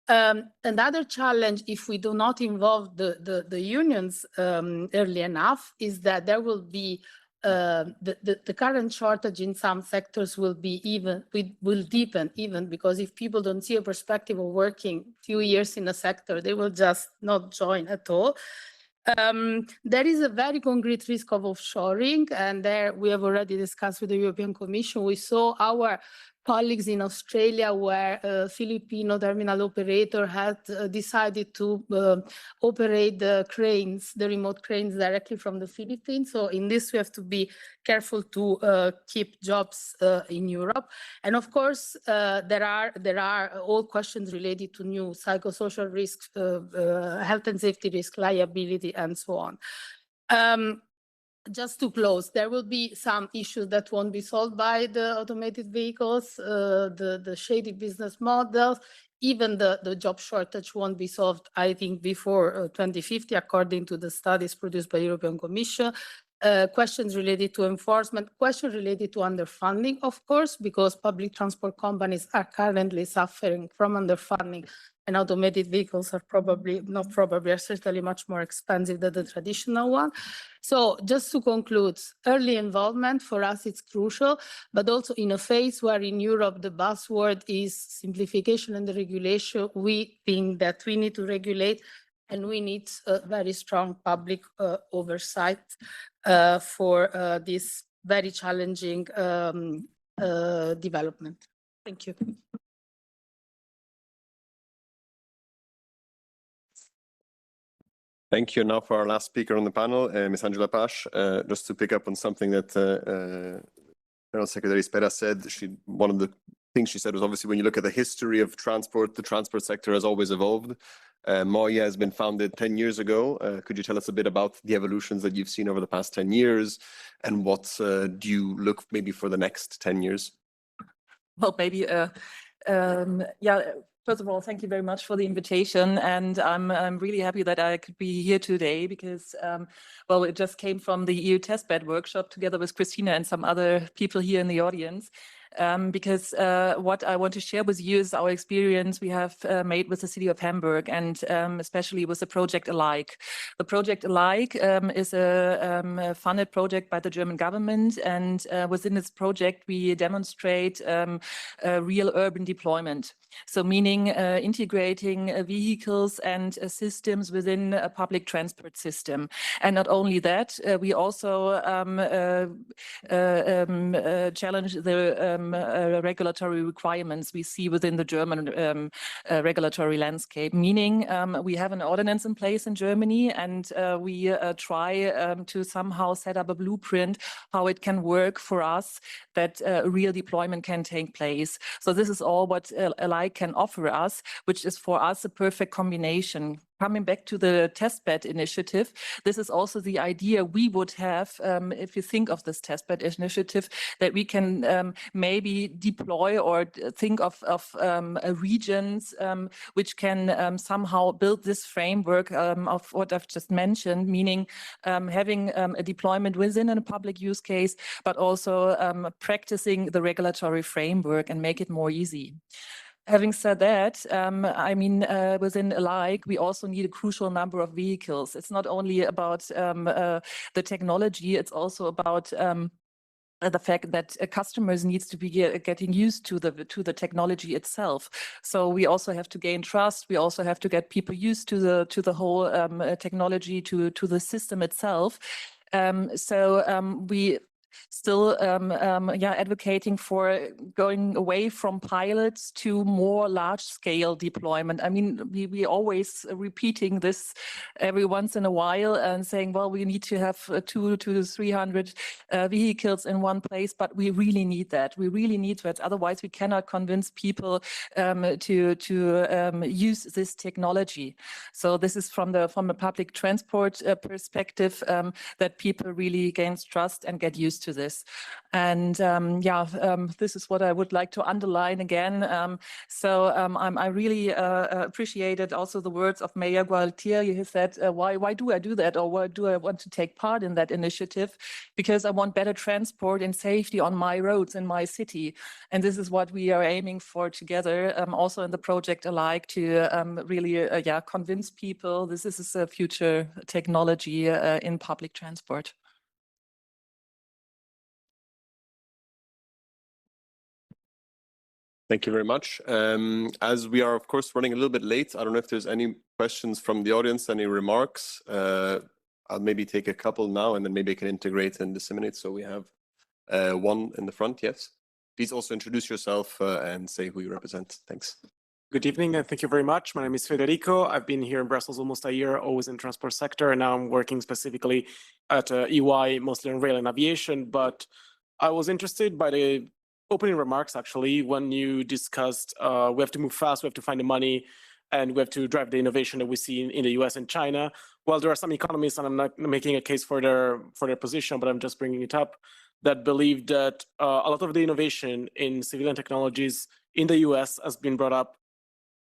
S9: Another challenge, if we do not involve the unions early enough, is that there will be the current shortage in some sectors will deepen even, because if people don't see a perspective of working few years in a sector, they will just not join at all. There is a very concrete risk of offshoring, and there we have already discussed with the European Commission. We saw our colleagues in Australia, where a Filipino terminal operator had decided to operate the remote cranes directly from the Philippines. So in this, we have to be careful to keep jobs in Europe. And of course, there are all questions related to new psychosocial risks, health and safety risk, liability, and so on. Just to close, there will be some issues that won't be solved by the automated vehicles, the shady business models, even the job shortage won't be solved, I think, before 2050, according to the studies produced by the European Commission. Questions related to enforcement, questions related to underfunding, of course, because public transport companies are currently suffering from underfunding, and automated vehicles are are certainly much more expensive than the traditional one. So just to conclude, early involvement for us is crucial, but also in a phase where in Europe the buzzword is simplification and regulation, we think that we need to regulate and we need a very strong public oversight for this very challenging development. Thank you.
S6: Thank you. Now for our last speaker on the panel, Ms. Angela Pasch, just to pick up on something that General Secretary Spera said. One of the things she said was, obviously, when you look at the history of transport, the transport sector has always evolved. MOIA has been founded 10 years ago. Could you tell us a bit about the evolutions that you've seen over the past 10 years, and what do you look maybe for the next 10 years?
S10: Well, maybe, yeah. First of all, thank you very much for the invitation, and I'm really happy that I could be here today because, well, it just came from the EU testbed workshop together with Christina and some other people here in the audience. Because what I want to share with you is our experience we have made with the city of Hamburg, and especially with the project Alike. The project Alike is a funded project by the German government, and within this project we demonstrate real urban deployment. So meaning integrating vehicles and systems within a public transport system. And not only that, we also challenge the regulatory requirements we see within the German regulatory landscape, meaning we have an ordinance in place in Germany, and we try to somehow set up a blueprint how it can work for us, that real deployment can take place. So this is all what Alike can offer us, which is for us a perfect combination. Coming back to the testbed initiative, this is also the idea we would have if you think of this testbed initiative, that we can maybe deploy or think of regions which can somehow build this framework of what I've just mentioned, meaning having a deployment within a public use case, but also practicing the regulatory framework and make it more easy. Having said that, I mean, within Alike, we also need a crucial number of vehicles. It's not only about the technology, it's also about the fact that customers needs to be getting used to the technology itself. So we also have to gain trust. We also have to get people used to the whole technology, to the system itself. We still advocating for going away from pilots to more large-scale deployment. I mean, we always repeating this every once in a while and saying, well, we need to have 200 to 300 vehicles in one place, but we really need that. We really need that. Otherwise, we cannot convince people to use this technology. So this is from a public transport perspective that people really gain trust and get used to this. And this is what I would like to underline again. I really appreciated also the words of Mayor Gualtieri. He said, why do I do that? Or why do I want to take part in that initiative? Because I want better transport and safety on my roads in my city. And this is what we are aiming for together, also in the project alike, to really convince people this is a future technology in public transport.
S6: Thank you very much. As we are, of course, running a little bit late, I don't know if there's any questions from the audience, any remarks. I'll maybe take a couple now, and then maybe I can integrate and disseminate. So we have one in the front, yes. Please also introduce yourself and say who you represent. Thanks.
S11: Good evening, and thank you very much. My name is Federico. I've been here in Brussels almost a year, always in transport sector, and now I'm working specifically at EY, mostly in rail and aviation. But I was interested by the opening remarks, actually, when you discussed we have to move fast, we have to find the money, and we have to drive the innovation that we see in the US and China. Well, there are some economists, and I'm not making a case for their position, but I'm just bringing it up, that believe that a lot of the innovation in civilian technologies in the US has been brought up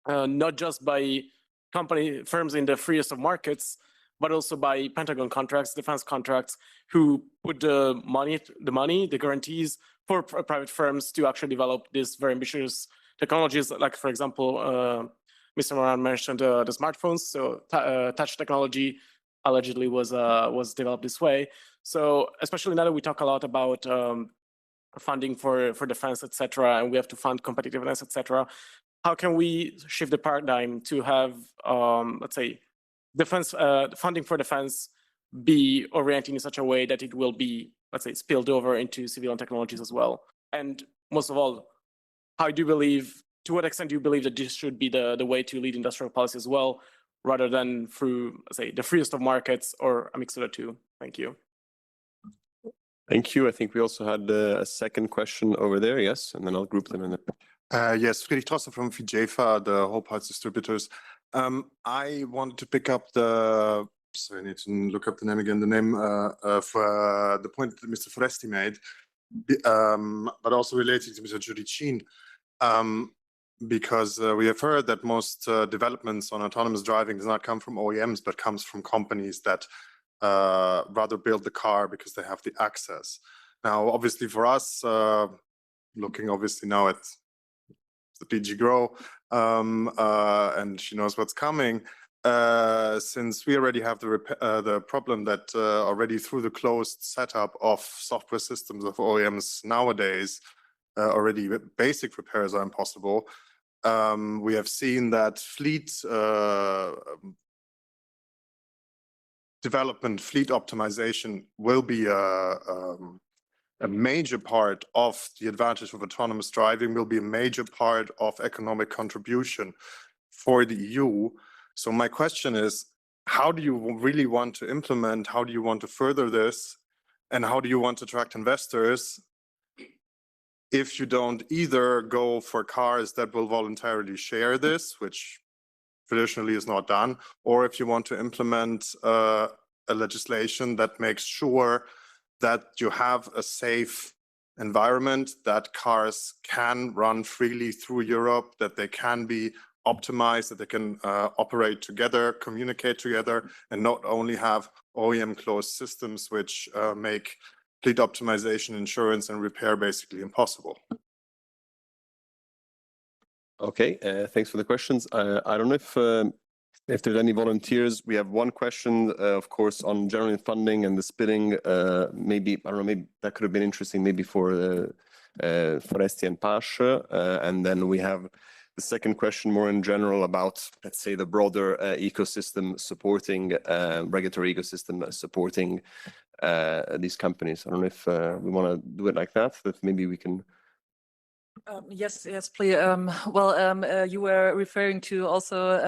S11: not just by firms in the freest of markets, but also by Pentagon contracts, defense contracts, who put the money, the guarantees for private firms to actually develop these very ambitious technologies. Like, for example, Mr. Moran mentioned the smartphones. So touch technology allegedly was developed this way. So especially now that we talk a lot about funding for defense, etc., and we have to fund competitiveness, etc., how can we shift the paradigm to have, let's say, defense funding for defense be oriented in such a way that it will be, let's say, spilled over into civilian technologies as well? And most of all, to what extent do you believe that this should be the way to lead industrial policy as well, rather than through, let's say, the freest of markets or a mix of the two? Thank you.
S6: Thank you. I think we also had a second question over there, yes, and then I'll group them in the...
S12: Yes, Friedrich Trosser from FIGEFA, the whole parts distributors. I wanted to pick up sorry, I need to look up the name again, for the point that Mr. Foresti made, but also related to Mr. Giudicin, because we have heard that most developments on autonomous driving does not come from OEMs, but comes from companies that rather build the car because they have the access. Now, obviously for us, looking obviously now at the DG Grow, and she knows what's coming, since we already have the problem that already through the closed setup of software systems of OEMs nowadays, already basic repairs are impossible. We have seen that fleet development, fleet optimization will be a major part of the advantage of autonomous driving, will be a major part of economic contribution for the EU. So my question is, how do you really want to implement, how do you want to further this, and how do you want to attract investors if you don't either go for cars that will voluntarily share this, which traditionally is not done, or if you want to implement a legislation that makes sure that you have a safe environment, that cars can run freely through Europe, that they can be optimized, that they can operate together, communicate together, and not only have OEM closed systems which make fleet optimization, insurance, and repair basically impossible.
S6: Okay, thanks for the questions. I don't know if there's any volunteers. We have one question, of course, on general funding and the splitting. Maybe, I don't know, maybe that could have been interesting maybe for Foresti and Pash. And then we have the second question more in general about, let's say, the broader ecosystem supporting, regulatory ecosystem supporting these companies. I don't know if we want to do it like that, that maybe we can.
S10: Yes, please. You were referring to also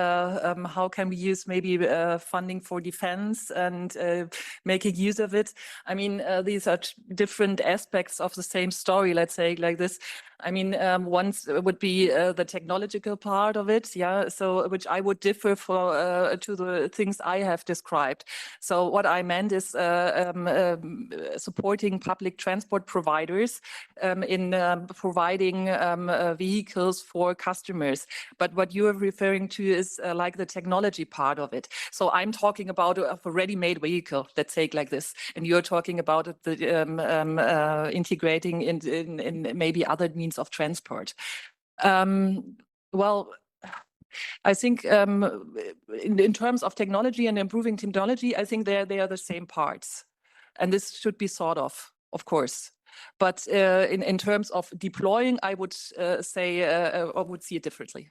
S10: how can we use maybe funding for defense and making use of it. I mean, these are different aspects of the same story, let's say like this. I mean, one would be the technological part of it, yeah. So, which I would differ to the things I have described. So, what I meant is supporting public transport providers in providing vehicles for customers. But what you are referring to is like the technology part of it. So, I'm talking about a ready-made vehicle, let's say it like this, and you're talking about the integrating in maybe other means of transport. Well, I think in terms of technology and improving technology, I think they are the same parts, and this should be thought of course. But in terms of deploying, I would say I would see it differently.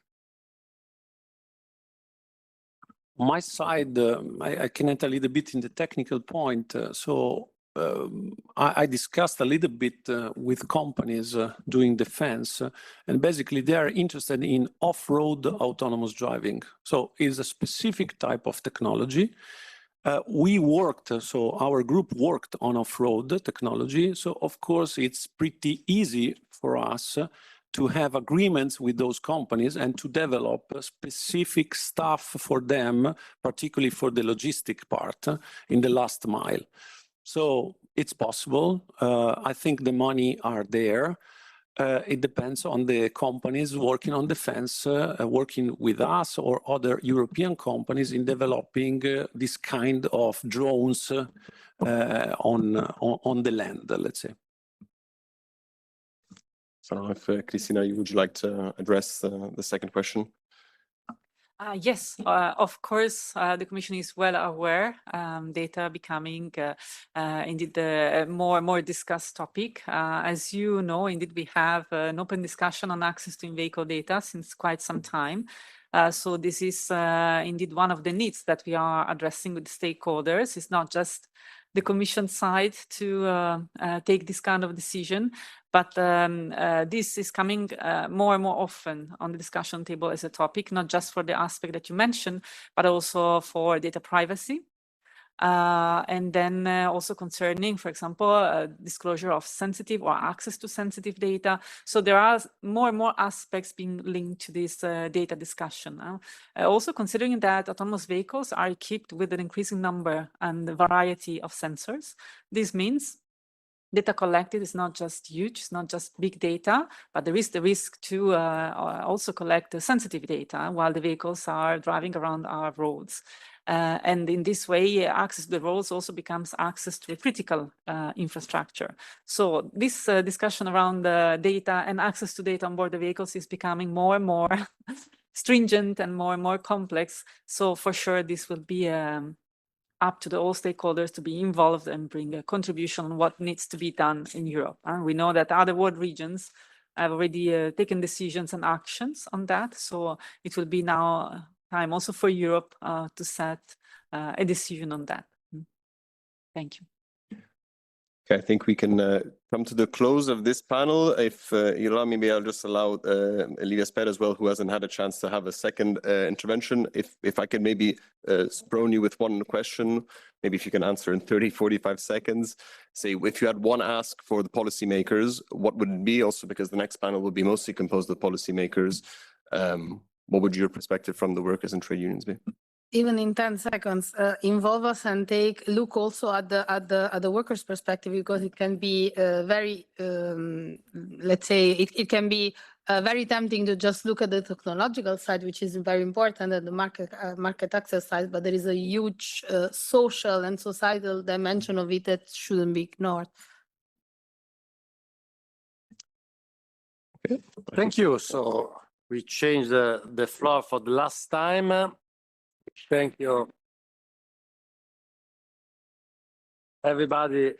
S8: On my side, I can enter a little bit in the technical point. I discussed a little bit with companies doing defense, and basically they are interested in off-road autonomous driving. So it's a specific type of technology. We worked, so our group worked on off-road technology. So of course it's pretty easy for us to have agreements with those companies and to develop specific stuff for them, particularly for the logistic part in the last mile. So it's possible. I think the money are there. It depends on the companies working on defense, working with us or other European companies in developing this kind of drones on the land, let's say.
S6: So I don't know if Cristina, would you like to address the second question?
S7: Yes, of course, the Commission is well aware data becoming indeed a more discussed topic. As you know, indeed, we have an open discussion on access to in-vehicle data since quite some time. So this is indeed one of the needs that we are addressing with stakeholders. It's not just the Commission side to take this kind of decision, but this is coming more and more often on the discussion table as a topic, not just for the aspect that you mentioned, but also for data privacy. And then also concerning, for example, disclosure of sensitive or access to sensitive data. So there are more and more aspects being linked to this data discussion. Also considering that autonomous vehicles are equipped with an increasing number and variety of sensors. This means data collected is not just huge, it's not just big data, but there is the risk to also collect sensitive data while the vehicles are driving around our roads. And in this way, access to the roads also becomes access to a critical infrastructure. So this discussion around data and access to data on board the vehicles is becoming more and more stringent and more complex. So for sure, this will be up to all stakeholders to be involved and bring a contribution on what needs to be done in Europe. We know that other world regions have already taken decisions and actions on that. So it will be now time also for Europe to set a decision on that. Thank you.
S6: Okay, I think we can come to the close of this panel. If you allow me, maybe I'll just allow Livia Sper as well, who hasn't had a chance to have a second intervention. If I can maybe throw you with one question, maybe if you can answer in 30, 45 seconds. Say, if you had one ask for the policymakers, what would it be? Also, because the next panel will be mostly composed of policymakers. What would your perspective from the workers and trade unions be?
S9: Even in 10 seconds, involve us and look also at the workers' perspective, because it can be very, let's say, it can be very tempting to just look at the technological side, which is very important, and the market access side, but there is a huge social and societal dimension of it that shouldn't be ignored.
S2: Okay. Thank you. So we changed the floor for the last time. Thank you, everybody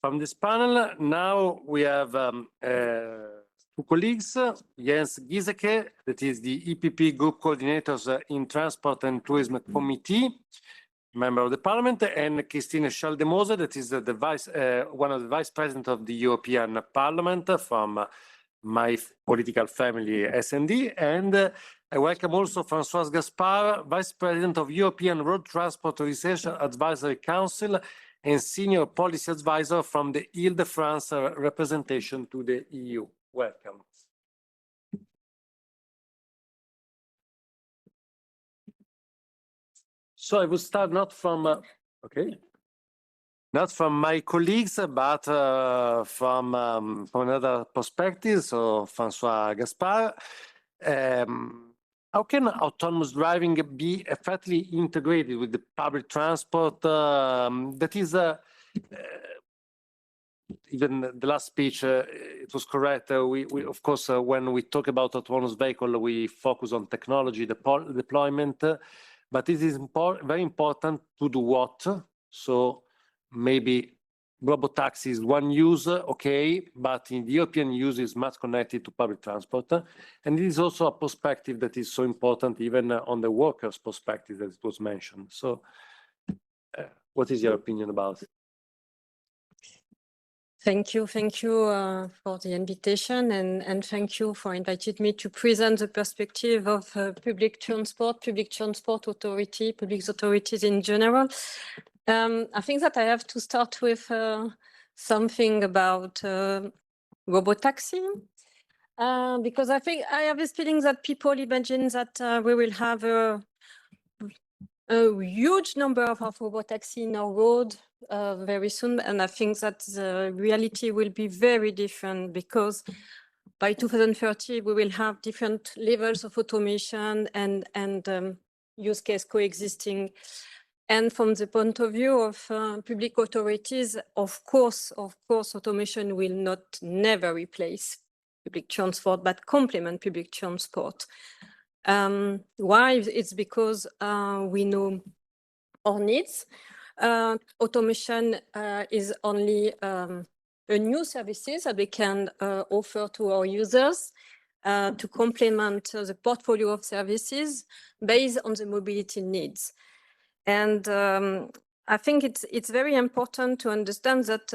S2: from this panel. Now we have two colleagues, Jens Giesecke, that is the EPP Group Coordinators in Transport and Tourism Committee, member of the parliament, and Christine Schaldemose, that is one of the vice president of the European Parliament from my political family, SND, and I welcome also Françoise Gaspard, vice president of European Road Transport Research Advisory Council and senior policy advisor from the Île-de-France representation to the EU. Welcome. So I will start not from my colleagues, but from another perspective. So François Gaspard, how can autonomous driving be effectively integrated with the public transport? That is, even the last speech, it was correct. We of course, when we talk about autonomous vehicle, we focus on technology deployment. But it is very important to do what? So maybe robotaxi is one use, okay, but in the European use is much connected to public transport. And it is also a perspective that is so important even on the workers' perspective that it was mentioned. So what is your opinion about it?
S13: Thank you for the invitation, and thank you for inviting me to present the perspective of public transport authority, public authorities in general. I think that I have to start with something about robotaxi, because I think I have this feeling that people imagine that we will have a huge number of robotaxi in our road very soon, and I think that the reality will be very different, because by 2030 we will have different levels of automation and use case coexisting. And from the point of view of public authorities, of course, automation will never replace public transport, but complement public transport. Why? It's because we know our needs. Automation is only a new services that we can offer to our users to complement the portfolio of services based on the mobility needs. And I think it's very important to understand that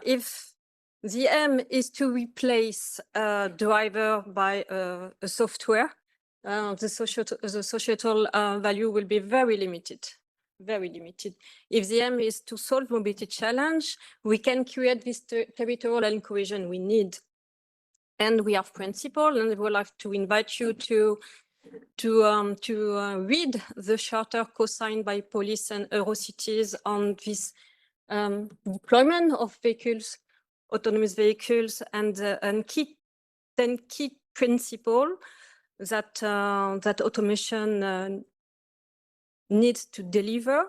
S13: if the aim is to replace a driver by a software, the societal value will be very limited. If the aim is to solve mobility challenge, we can create this territorial cohesion we need. And we have principle, and we would like to invite you to read the charter co-signed by police and Eurocities on this deployment of vehicles, autonomous vehicles, and key principle that automation needs to deliver.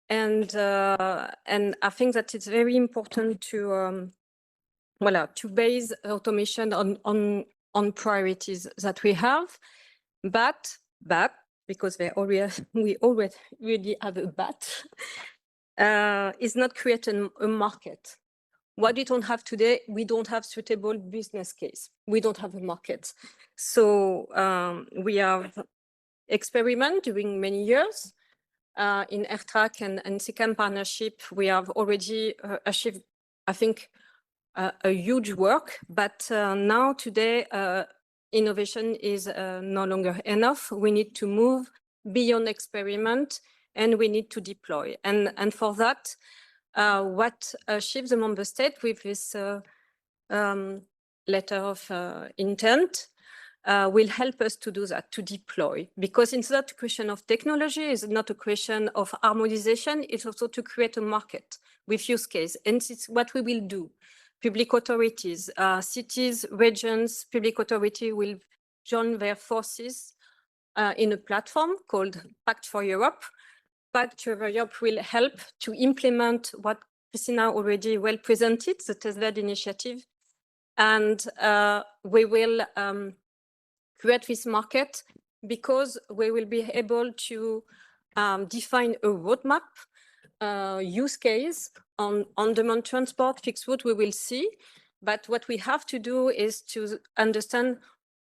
S13: And I think that it's very important to base automation on priorities that we have, but because we already really have a but, is not creating a market. What we don't have today, we don't have suitable business case. We don't have a market. So we have experiment during many years in AirTrack and SICAM partnership. We have already achieved, I think, a huge work, but now today, innovation is no longer enough. We need to move beyond experiment, and we need to deploy. And for that, what shifts the member state with this letter of intent will help us to do that, to deploy. Because it's not a question of technology, it's not a question of harmonization, it's also to create a market with use case. And it's what we will do. Public authorities, cities, regions, public authority will join their forces in a platform called Pact for Europe. Pact for Europe will help to implement what Christina already well presented, the test-led initiative. And we will create this market because we will be able to define a roadmap, use case on demand transport, fixed route we will see. But what we have to do is to understand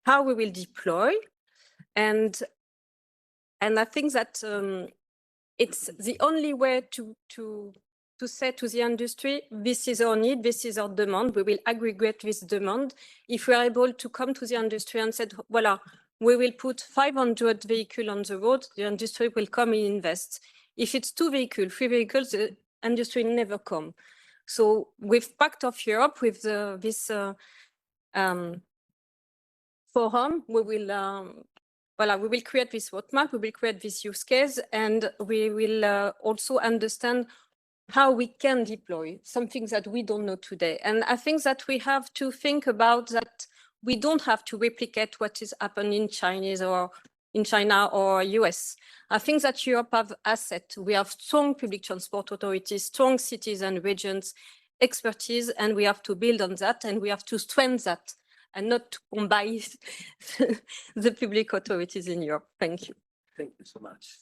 S13: how we will deploy. And I think that it's the only way to say to the industry, this is our need, this is our demand, we will aggregate this demand. If we are able to come to the industry and say, voila, we will put 500 vehicles on the road, the industry will come and invest. If it's 2 vehicles, 3 vehicles, the industry never come. So with Pact of Europe, with this forum, we will create this roadmap, we will create this use case, and we will also understand how we can deploy some things that we don't know today. And I think that we have to think about that we don't have to replicate what is happening in China or US. I think that Europe have assets. We have strong public transport authorities, strong cities and regions, expertise, and we have to build on that, and we have to strengthen that and not to combine the public authorities in Europe. Thank you.
S2: Thank you so much.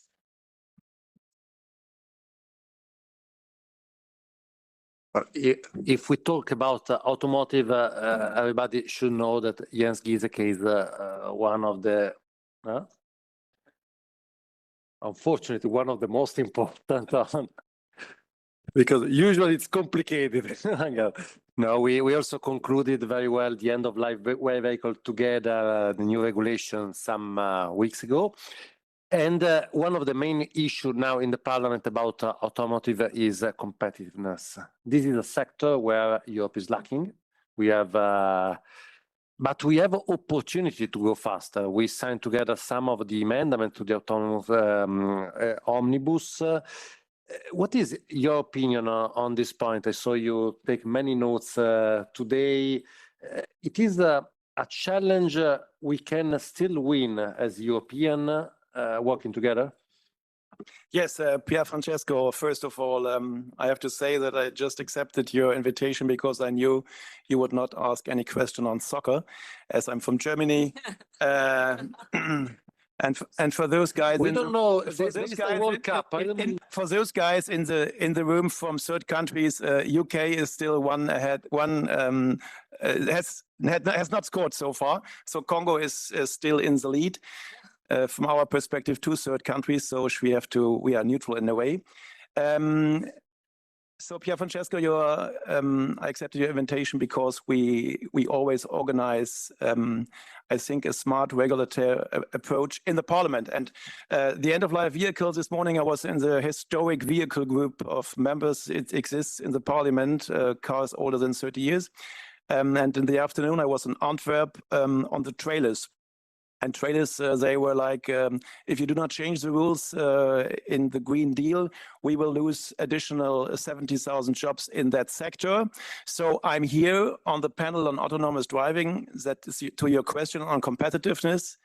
S2: If we talk about automotive, everybody should know that Jens Giesecke is one of the, unfortunately, one of the most important, because usually it's complicated. No, we also concluded very well the end of life vehicle together, the new regulation some weeks ago. And one of the main issues now in the parliament about automotive is competitiveness. This is a sector where Europe is lacking. We have, but we have opportunity to go faster. We signed together some of the amendments to the autonomous omnibus. What is your opinion on this point? I saw you take many notes today. It is a challenge we can still win as European working together?
S14: Yes, Pier Francesco, first of all, I have to say that I just accepted your invitation because I knew you would not ask any question on soccer, as I'm from Germany. And for those guys,
S2: we don't know if
S14: for
S2: this is the World Cup.
S14: For those guys in the room from third countries, UK is still one ahead. Has not scored so far. So Congo is still in the lead. From our perspective, 2 third countries, so we are neutral in a way. So Pier Francesco, I accepted your invitation because we always organize, I think, a smart regulatory approach in the parliament. And the end-of-life vehicles, this morning I was in the historic vehicle group of members. It exists in the parliament, cars older than 30 years. And in the afternoon I was in Antwerp on the trailers. And trailers, they were like, if you do not change the rules in the Green Deal, we will lose additional 70,000 jobs in that sector. So I'm here on the panel on autonomous driving. That is to your question on competitiveness.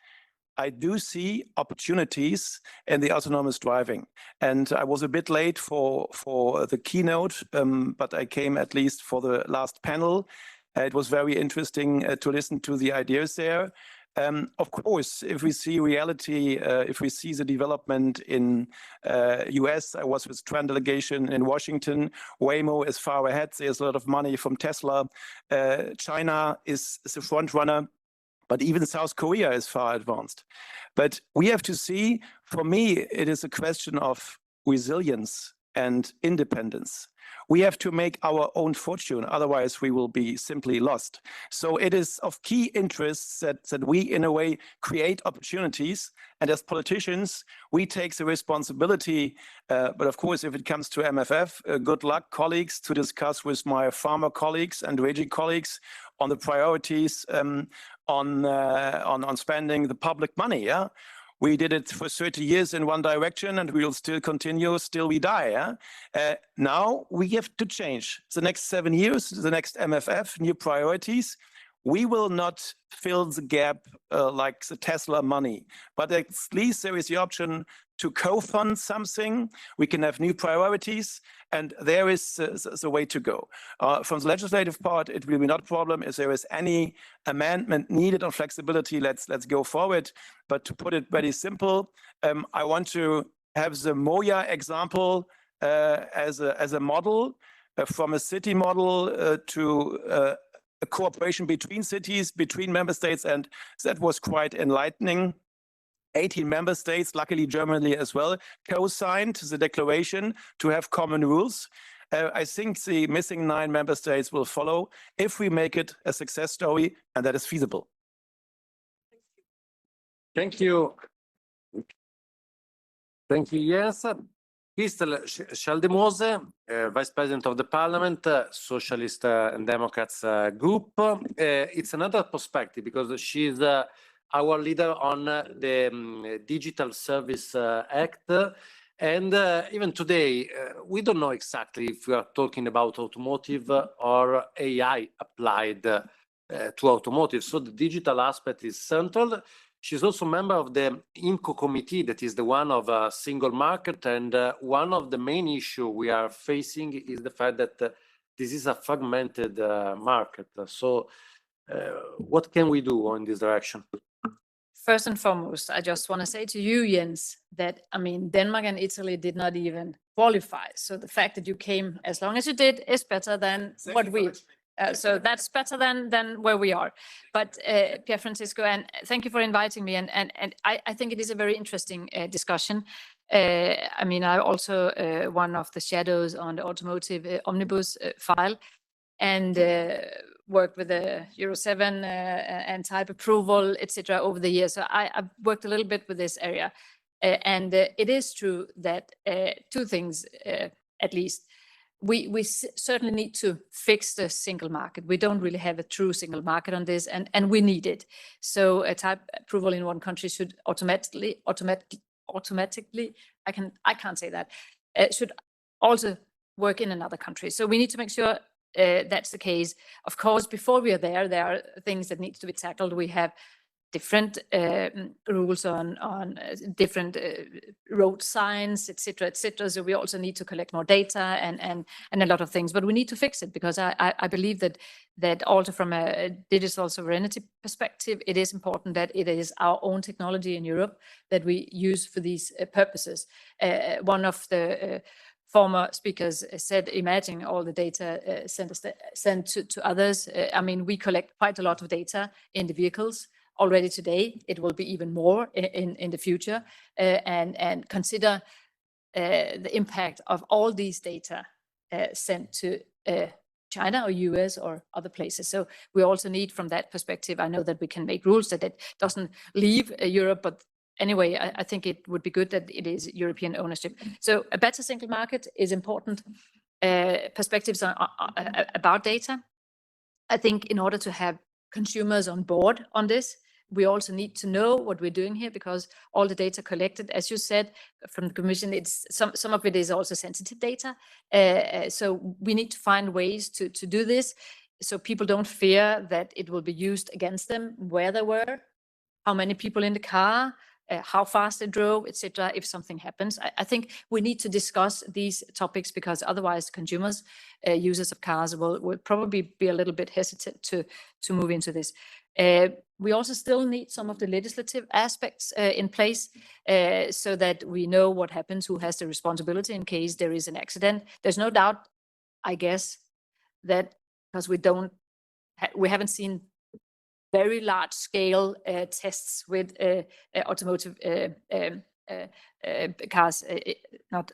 S14: I do see opportunities in the autonomous driving. And I was a bit late for the keynote, but I came at least for the last panel. It was very interesting to listen to the ideas there. Of course, if we see reality, if we see the development in US, I was with Trend delegation in Washington, Waymo is far ahead. There's a lot of money from Tesla. China is the front runner, but even South Korea is far advanced. But we have to see, for me, it is a question of resilience and independence. We have to make our own fortune, otherwise we will be simply lost. So it is of key interest that we, in a way, create opportunities. And as politicians, we take the responsibility. But of course, if it comes to MFF, good luck, colleagues, to discuss with my farmer colleagues and Regi colleagues on the priorities on spending the public money. Yeah. We did it for 30 years in one direction, and we will still continue, still we die. Yeah? Now we have to change. The next 7 years, the next MFF, new priorities. We will not fill the gap like the Tesla money, but at least there is the option to co-fund something. We can have new priorities, and there is the way to go. From the legislative part, it will be not a problem. If there is any amendment needed on flexibility, let's go forward. But to put it very simple, I want to have the Moya example as a model, from a city model to a cooperation between cities, between member states, and that was quite enlightening. 18 member states, luckily Germany as well, co-signed the declaration to have common rules. I think the missing 9 member states will follow if we make it a success story and that is feasible.
S2: Thank you. Thank you, Jens. Christel Schaldemose, Vice President of the Parliament, Socialist and Democrats group. It's another perspective because she's our leader on the Digital Service Act. And even today, we don't know exactly if we are talking about automotive or AI applied to automotive. So the digital aspect is central. She's also a member of the IMCO committee, that is the one of a single market. And one of the main issues we are facing is the fact that this is a fragmented market. So what can we do in this direction?
S15: First and foremost, I just want to say to you, Jens, that, I mean, Denmark and Italy did not even qualify. So the fact that you came as long as you did is better than what we... so that's better than where we are. But Pier Francisco, and thank you for inviting me. And I think it is a very interesting discussion. I mean, I'm also one of the shadows on the automotive omnibus file, and worked with the Euro 7 and type approval, etc. over the years. So I've worked a little bit with this area. And it is true that 2 things, at least. We certainly need to fix the single market. We don't really have a true single market on this, and we need it. So a type approval in one country should automatically, I can't say that, should also work in another country. So we need to make sure that's the case. Of course, before we are there are things that need to be tackled. We have different rules on different road signs, etc., etc. So we also need to collect more data and a lot of things. But we need to fix it because I believe that also from a digital sovereignty perspective, it is important that it is our own technology in Europe that we use for these purposes. One of the former speakers said, imagine all the data sent to others. I mean, we collect quite a lot of data in the vehicles already today. It will be even more in the future, and consider the impact of all these data sent to China or US or other places. So we also need, from that perspective, I know that we can make rules that it doesn't leave Europe, but anyway, I think it would be good that it is European ownership. So a better single market is important. Perspectives about data. I think in order to have consumers on board on this, we also need to know what we're doing here, because all the data collected, as you said, from the Commission, it's some of it is also sensitive data. So we need to find ways to do this, so people don't fear that it will be used against them, where they were, how many people in the car, how fast they drove, etc. if something happens. I think we need to discuss these topics, because otherwise consumers, users of cars will probably be a little bit hesitant to move into this. We also still need some of the legislative aspects in place, so that we know what happens, who has the responsibility in case there is an accident. There's no doubt, I guess, that because we haven't seen very large scale tests with automotive cars, not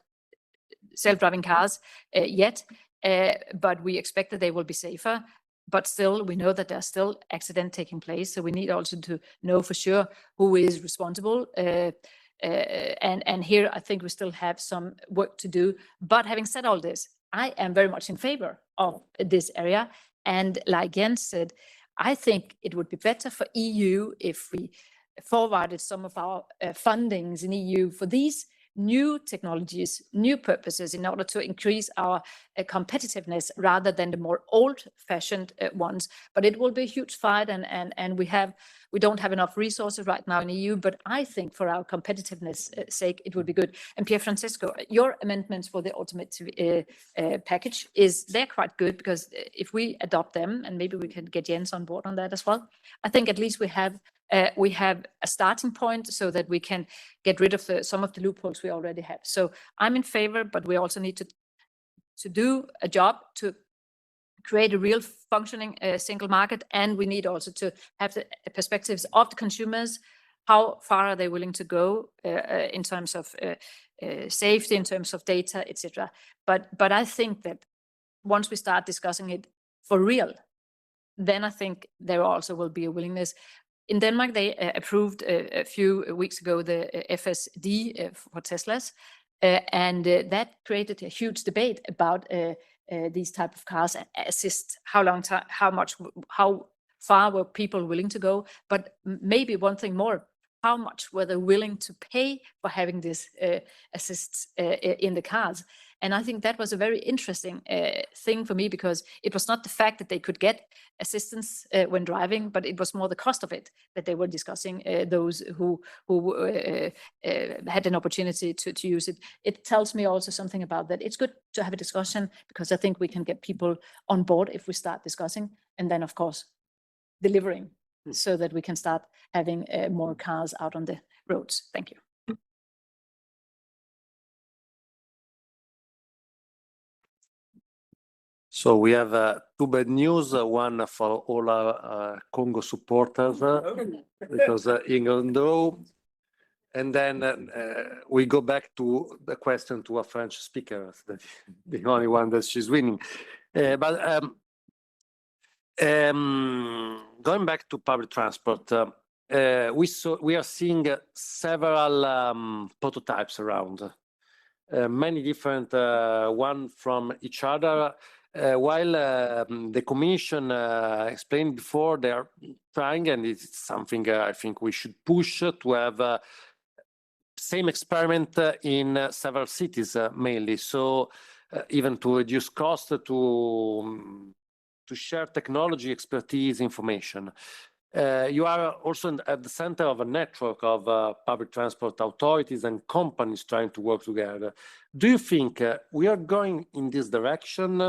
S15: self-driving cars yet, but we expect that they will be safer. But still, we know that there's still accidents taking place. So we need also to know for sure who is responsible. And here, I think we still have some work to do. But having said all this, I am very much in favor of this area. And like Jens said, I think it would be better for EU if we forwarded some of our fundings in EU for these new technologies, new purposes, in order to increase our competitiveness rather than the more old-fashioned ones. But it will be a huge fight, and we don't have enough resources right now in EU. But I think for our competitiveness sake, it would be good. And Pier Francisco, your amendments for the automotive package they're quite good, because if we adopt them, and maybe we can get Jens on board on that as well, I think at least we have a starting point so that we can get rid of some of the loopholes we already have. So I'm in favor, but we also need to do a job to create a real functioning single market, and we need also to have the perspectives of the consumers. how far are they willing to go in terms of safety, in terms of data, etc. But I think that once we start discussing it for real, then I think there also will be a willingness. In Denmark, they approved a few weeks ago the FSD for Teslas, and that created a huge debate about these type of cars assist, how far were people willing to go, but maybe one thing more, how much were they willing to pay for having this assists in the cars? And I think that was a very interesting thing for me, because it was not the fact that they could get assistance when driving, but it was more the cost of it that they were discussing, those who had an opportunity to use it. It tells me also something about that. It's good to have a discussion, because I think we can get people on board if we start discussing, and then of course delivering, so that we can start having more cars out on the roads. Thank you.
S2: So we have two bad news, one for all our Congo supporters, because England drew, and then we go back to the question to a French speaker, the only one that she's winning. Going back to public transport, we are seeing several prototypes around, many different, one from each other. While the Commission explained before, they are trying, and it's something I think we should push to have same experiment in several cities mainly. So even to reduce cost, to share technology, expertise, information. You are also at the center of a network of public transport authorities and companies trying to work together. Do you think we are going in this direction,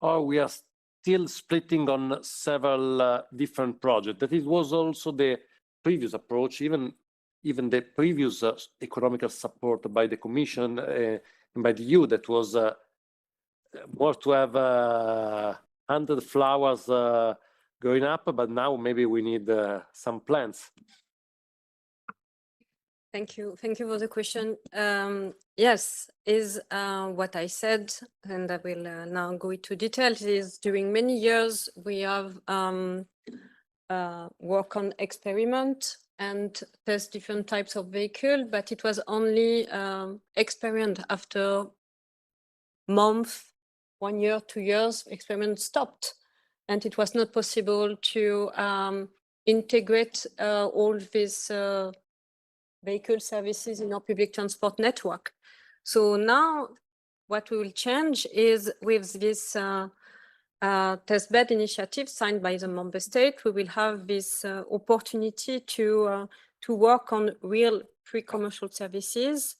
S2: or we are still splitting on several different projects? That it was also the previous approach, even the previous economical support by the Commission and by the EU, that was more to have 100 flowers going up, but now maybe we need some plants.
S13: Thank you for the question. Yes, is what I said, and I will now go into details, is during many years we have worked on experiment and test different types of vehicle, but it was only experiment. After month, 1 year, 2 years, experiment stopped, and it was not possible to integrate all these vehicle services in our public transport network. So now what we will change is, with this testbed initiative signed by the member state, we will have this opportunity to work on real pre-commercial services,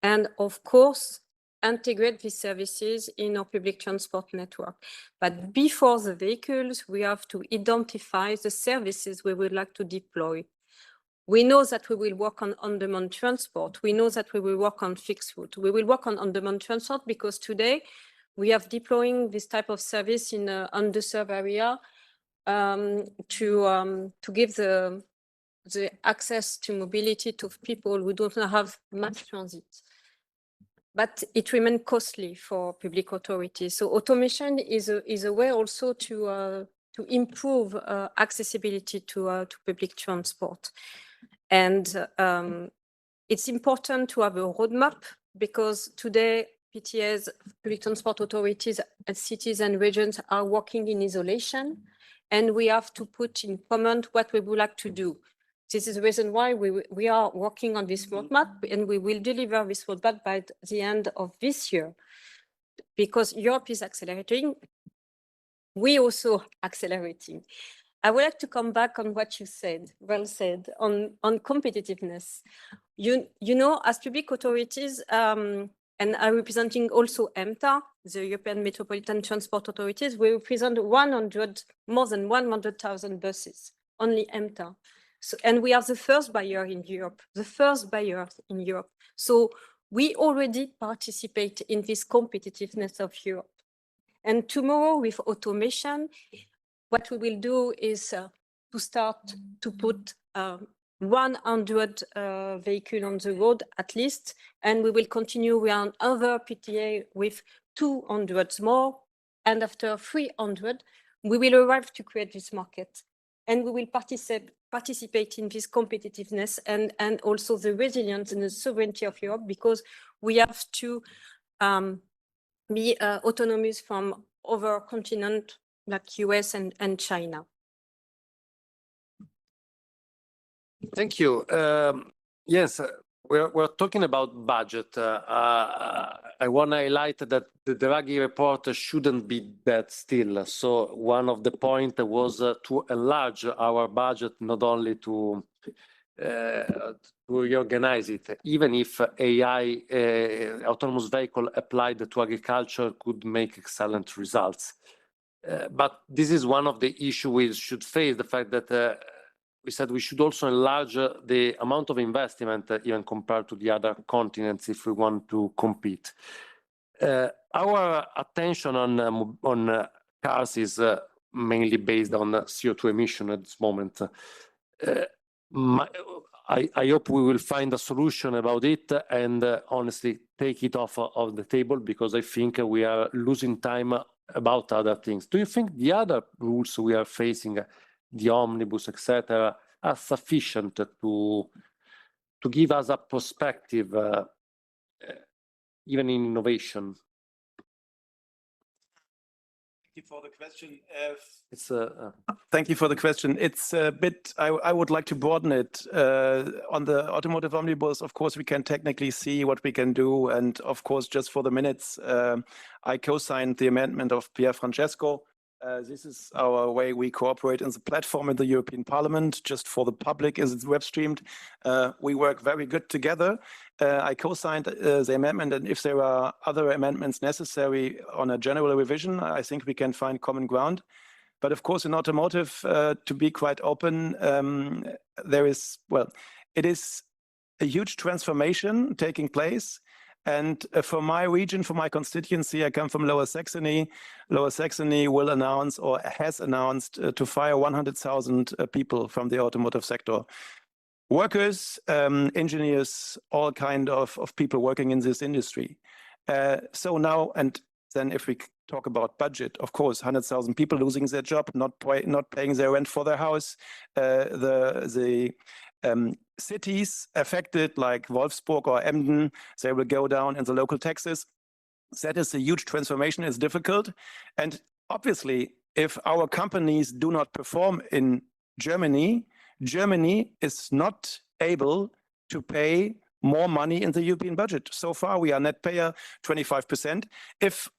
S13: and of course integrate these services in our public transport network. But before the vehicles, we have to identify the services we would like to deploy. We know that we will work on on-demand transport. We know that we will work on fixed route. We will work on on-demand transport because today we are deploying this type of service in an underserved area to give the access to mobility to people who don't have mass transit. But it remains costly for public authorities. So automation is a way also to improve accessibility to public transport. And it's important to have a roadmap, because today PTAs, public transport authorities and cities and regions are working in isolation, and we have to put in common what we would like to do. This is the reason why we are working on this roadmap, and we will deliver this roadmap by the end of this year. Because Europe is accelerating, we also accelerating. I would like to come back on what you said, well said, on competitiveness. You know, as public authorities, and I'm representing also EMTA, the European Metropolitan Transport Authorities, we represent more than 100,000 buses, only EMTA. So, and we are the first buyer in Europe, So we already participate in this competitiveness of Europe. And tomorrow with automation, what we will do is to start to put 100 vehicles on the road at least, and we will continue with other PTA with 200 more, and after 300, we will arrive to create this market, and we will participate in this competitiveness and also the resilience and the sovereignty of Europe, because we have to be autonomous from other continents like US and China.
S2: Thank you. Yes, we're talking about budget. I want to highlight that the Draghi report shouldn't be that still. So one of the points was to enlarge our budget, not only to reorganize it, even if AI, autonomous vehicle applied to agriculture could make excellent results. But this is one of the issues we should face, the fact that we said we should also enlarge the amount of investment even compared to the other continents if we want to compete. Our attention on cars is mainly based on CO2 emission at this moment. I hope we will find a solution about it and honestly take it off of the table, because I think we are losing time about other things. Do you think the other rules we are facing, the omnibus, etc., are sufficient to give us a perspective, even in innovation?
S14: Thank you for the question. Thank you for the question. It's a bit, I would like to broaden it. On the automotive omnibus, of course, we can technically see what we can do. And of course, just for the minutes, I co-signed the amendment of Pier Francesco. This is our way we cooperate in the platform in the European Parliament, just for the public as it's web streamed. We work very good together. I co-signed the amendment, and if there are other amendments necessary on a general revision, I think we can find common ground. But of course, in automotive, to be quite open, there is, well, it is a huge transformation taking place. And for my region, for my constituency, I come from Lower Saxony. Lower Saxony will announce or has announced to fire 100,000 people from the automotive sector. Workers, engineers, all kind of people working in this industry. So now, and then if we talk about budget, of course, 100,000 people losing their job, not paying their rent for their house. The cities affected like Wolfsburg or Emden, they will go down in the local taxes. That is a huge transformation. It's difficult. And obviously, if our companies do not perform in Germany, Germany is not able to pay more money in the European budget. So far, we are net payer 25%. If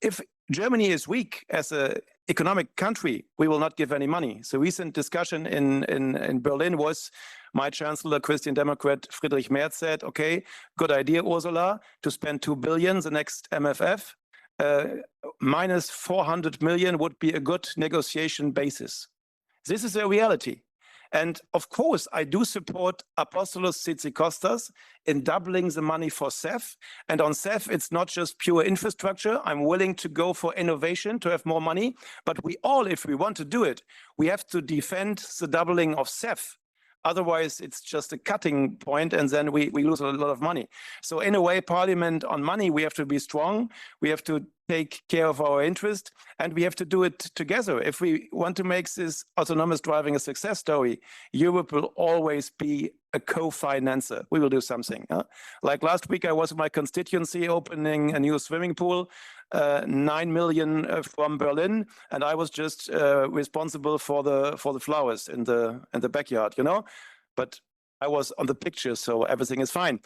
S14: Germany is weak as an economic country, we will not give any money. So recent discussion in Berlin was my Chancellor, Christian Democrat Friedrich Merz said, okay, good idea, Ursula, to spend 2 billion the next MFF. Minus 400 million would be a good negotiation basis. This is a reality. And of course, I do support Apostolos Tzitzikostas in doubling the money for CEF. And on CEF, it's not just pure infrastructure. I'm willing to go for innovation to have more money. But we all, if we want to do it, we have to defend the doubling of CEF. Otherwise, it's just a cutting point, and then we lose a lot of money. So in a way, Parliament on money, we have to be strong. We have to take care of our interest, and we have to do it together. If we want to make this autonomous driving a success story, Europe will always be a co-financer. We will do something. Like last week, I was in my constituency opening a new swimming pool, 9 million from Berlin, and I was just responsible for the flowers in the backyard, you know. But I was on the picture, so everything is fine,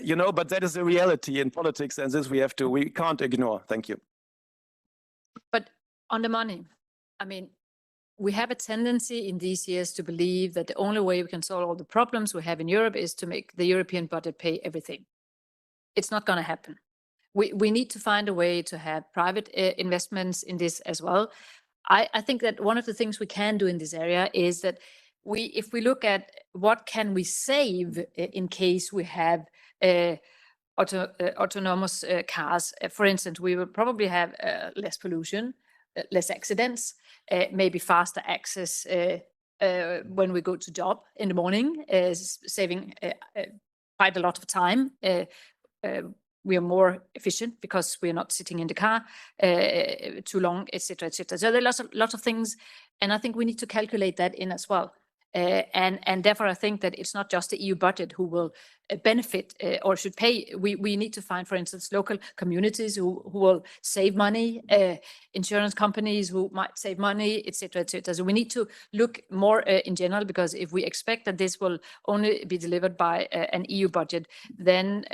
S14: you know. But that is a reality in politics, and this we can't ignore. Thank you.
S15: But on the money, I mean, we have a tendency in these years to believe that the only way we can solve all the problems we have in Europe is to make the European budget pay everything. It's not going to happen. We need to find a way to have private investments in this as well. I think that one of the things we can do in this area is that if we look at what can we save in case we have autonomous cars, for instance, we will probably have less pollution, less accidents, maybe faster access when we go to job in the morning, saving quite a lot of time. We are more efficient because we are not sitting in the car too long, etc., etc. So there are lots of things, and I think we need to calculate that in as well. And therefore, I think that it's not just the EU budget who will benefit or should pay. We need to find, for instance, local communities who will save money, insurance companies who might save money, etc., etc. So we need to look more in general, because if we expect that this will only be delivered by an EU budget, then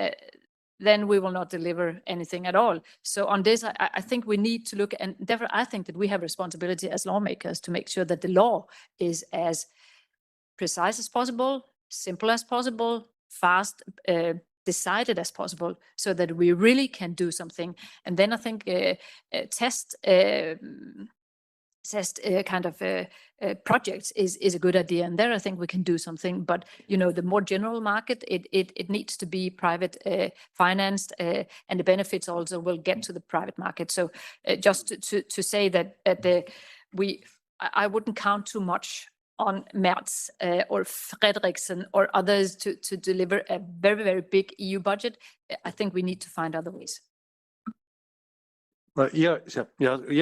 S15: we will not deliver anything at all. So on this, I think we need to look, and therefore I think that we have responsibility as lawmakers to make sure that the law is as precise as possible, simple as possible, fast, decided as possible, so that we really can do something. And then I think test kind of projects is a good idea, and there I think we can do something. But you know, the more general market, it needs to be private financed, and the benefits also will get to the private market. So just to say that I wouldn't count too much on Merz or Frederiksen or others to deliver a very, very big EU budget. I think we need to find other ways.
S2: Yeah,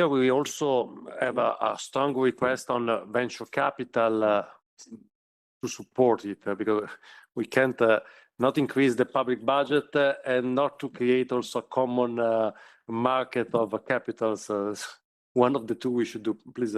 S2: we also have a strong request on venture capital to support it, because we can't not increase the public budget and not to create also a common market of capitals. One of the two we should do, please.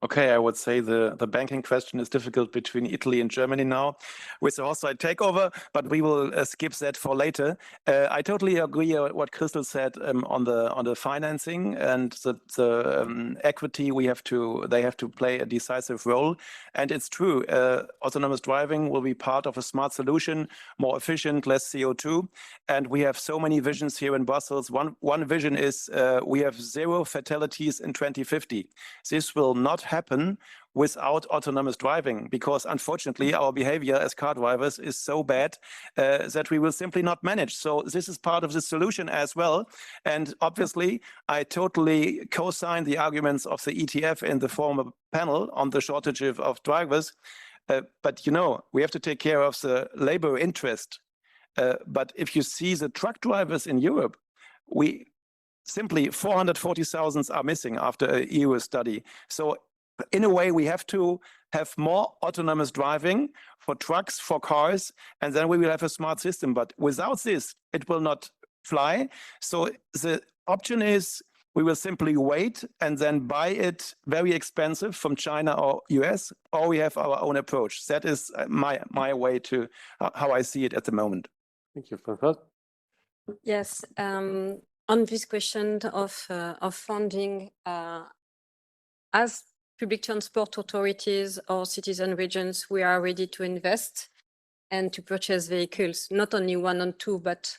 S14: Okay, I would say the banking question is difficult between Italy and Germany now with the hostile takeover, but we will skip that for later. I totally agree what Crystal said on the financing and the equity. They have to play a decisive role, and it's true. Autonomous driving will be part of a smart solution, more efficient, less CO2, and we have so many visions here in Brussels. One vision is we have 0 fatalities in 2050. This will not happen without autonomous driving, because unfortunately our behavior as car drivers is so bad that we will simply not manage. So this is part of the solution as well. And obviously I totally co-sign the arguments of the ETF in the former panel on the shortage of drivers. But you know, we have to take care of the labor interest. But if you see the truck drivers in Europe, we simply 440,000 are missing after a EU study. So in a way, we have to have more autonomous driving for trucks, for cars, and then we will have a smart system. But without this, it will not fly. So the option is we will simply wait and then buy it very expensive from China or US, or we have our own approach. That is my way to how I see it at the moment.
S2: Thank you, Francois.
S13: Yes, on this question of funding, as public transport authorities or citizen regions, we are ready to invest and to purchase vehicles, not only 1 or 2, but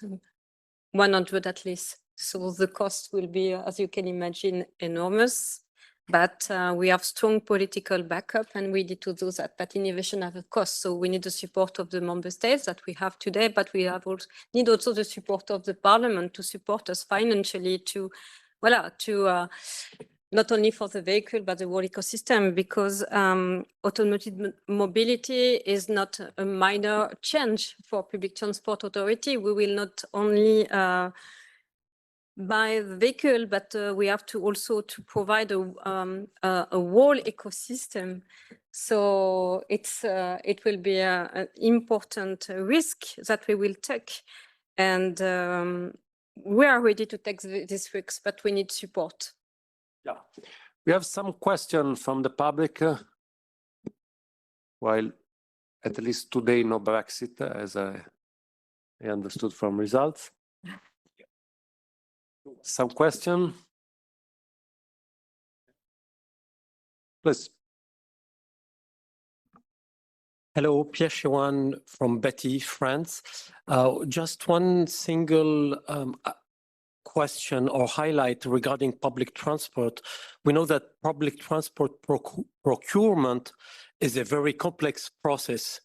S13: 100 at least. So the cost will be, as you can imagine, enormous. But we have strong political backup and we need to do that. But innovation has a cost. So we need the support of the member states that we have today, but we have also need also the support of the parliament to support us financially to not only for the vehicle, but the whole ecosystem, because automated mobility is not a minor change for public transport authority. We will not only buy the vehicle, but we have to also to provide a whole ecosystem. So it will be an important risk that we will take, and we are ready to take this risk, but we need support.
S2: Yeah, we have some questions from the public. While at least today no Brexit, as I understood from results. Some question? Please.
S16: Hello, Pierre Chewan from Betty, France. Just one single question or highlight regarding public transport. We know that public transport procurement is a very complex process.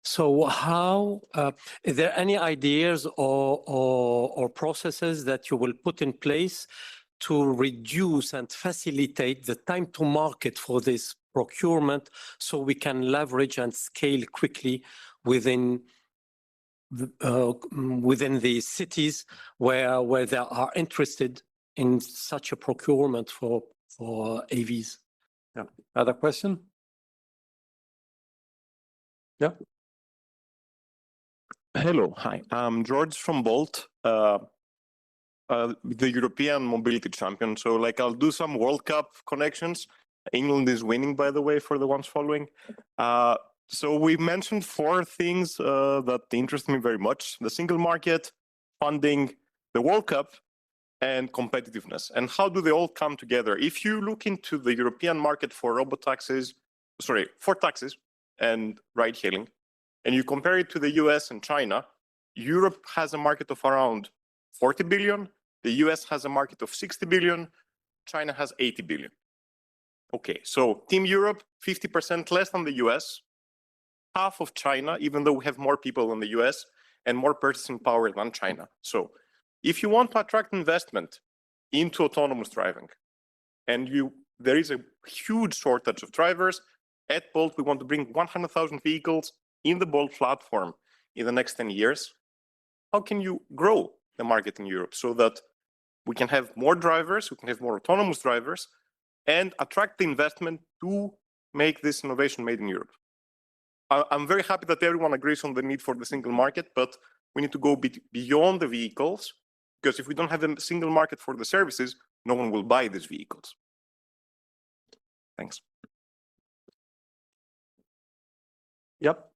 S16: So how, is there any ideas or processes that you will put in place to reduce and facilitate the time to market for this procurement so we can leverage and scale quickly within the cities where they are interested in such a procurement for AVs.
S2: Yeah. Other question? Yeah.
S6: Hello, hi. I'm George from Bolt, the European mobility champion. So like I'll do some World Cup connections. England is winning, by the way, for the ones following. So we mentioned four things that interest me very much: the single market, funding, the World Cup, and competitiveness. And how do they all come together? If you look into the European market for for taxis and ride hailing, and you compare it to the US and China, Europe has a market of around 40 billion, the US has a market of 60 billion, China has 80 billion. Okay, so Team Europe, 50% less than the US, half of China, even though we have more people than the US and more purchasing power than China. So if you want to attract investment into autonomous driving, and there is a huge shortage of drivers, at Bolt, we want to bring 100,000 vehicles in the Bolt platform in the next 10 years. How can you grow the market in Europe so that we can have more drivers, we can have more autonomous drivers, and attract the investment to make this innovation made in Europe? I'm very happy that everyone agrees on the need for the single market, but we need to go beyond the vehicles, because if we don't have a single market for the services, no one will buy these vehicles. Thanks.
S2: Yep.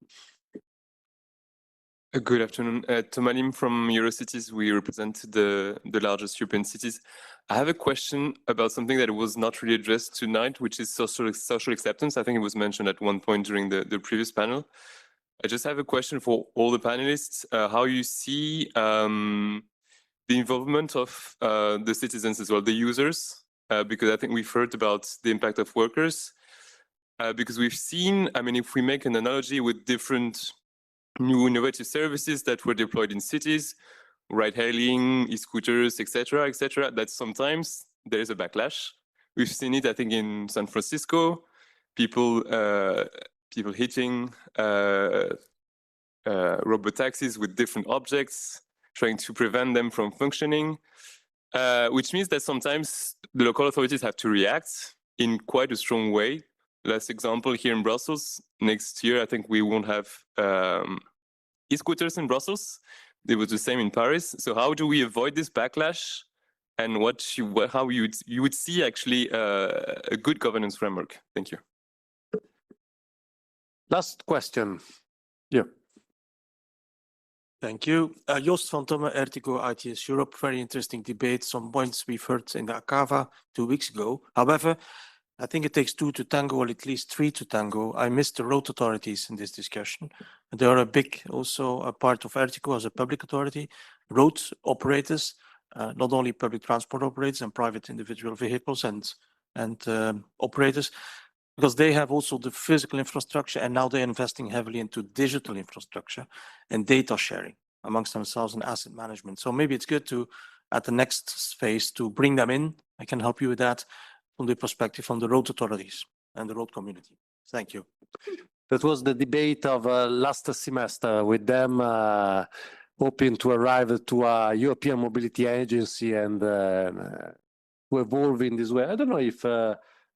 S17: Good afternoon. Tomalim from Eurocities. We represent the largest European cities. I have a question about something that was not really addressed tonight, which is social acceptance. I think it was mentioned at one point during the previous panel. I just have a question for all the panelists. How you see the involvement of the citizens as well, the users, because I think we've heard about the impact of workers, because we've seen, I mean, if we make an analogy with different new innovative services that were deployed in cities, ride-hailing, e-scooters, etc., that sometimes there is a backlash. We've seen it, I think, in San Francisco, people hitting robotaxis with different objects, trying to prevent them from functioning, which means that sometimes the local authorities have to react in quite a strong way. Last example, here in Brussels, next year, I think we won't have e-scooters in Brussels. It was the same in Paris. So how do we avoid this backlash? And how you would see actually a good governance framework? Thank you.
S2: Last question. Yeah.
S18: Thank you. Joost van Tomme, Ertico ITS Europe. Very interesting debate. Some points we've heard in the ACAVA 2 weeks ago. However, I think it takes two to tango, or at least three to tango. I missed the road authorities in this discussion. They are also a part of Ertico as a public authority. Road operators, not only public transport operators and private individual vehicles and operators, because they have also the physical infrastructure, and now they're investing heavily into digital infrastructure and data sharing amongst themselves and asset management. So maybe it's good to, at the next phase, to bring them in. I can help you with that from the perspective from the road authorities and the road community. Thank you.
S2: That was the debate of last semester with them hoping to arrive to a European Mobility Agency and to evolve in this way. I don't know if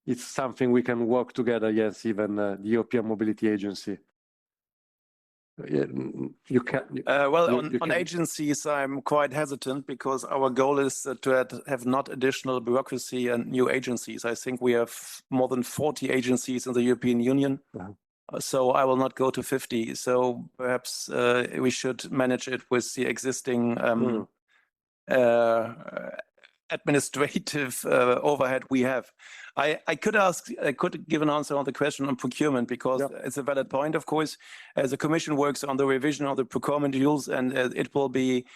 S2: it's something we can work together, yes, even the European Mobility Agency. You can.
S14: Well, on agencies, I'm quite hesitant because our goal is to have not additional bureaucracy and new agencies. I think we have more than 40 agencies in the European Union. So I will not go to 50. So perhaps we should manage it with the existing administrative overhead we have. I could give an answer on the question on procurement because it's a valid point, of course. As the Commission works on the revision of the procurement rules, and it will be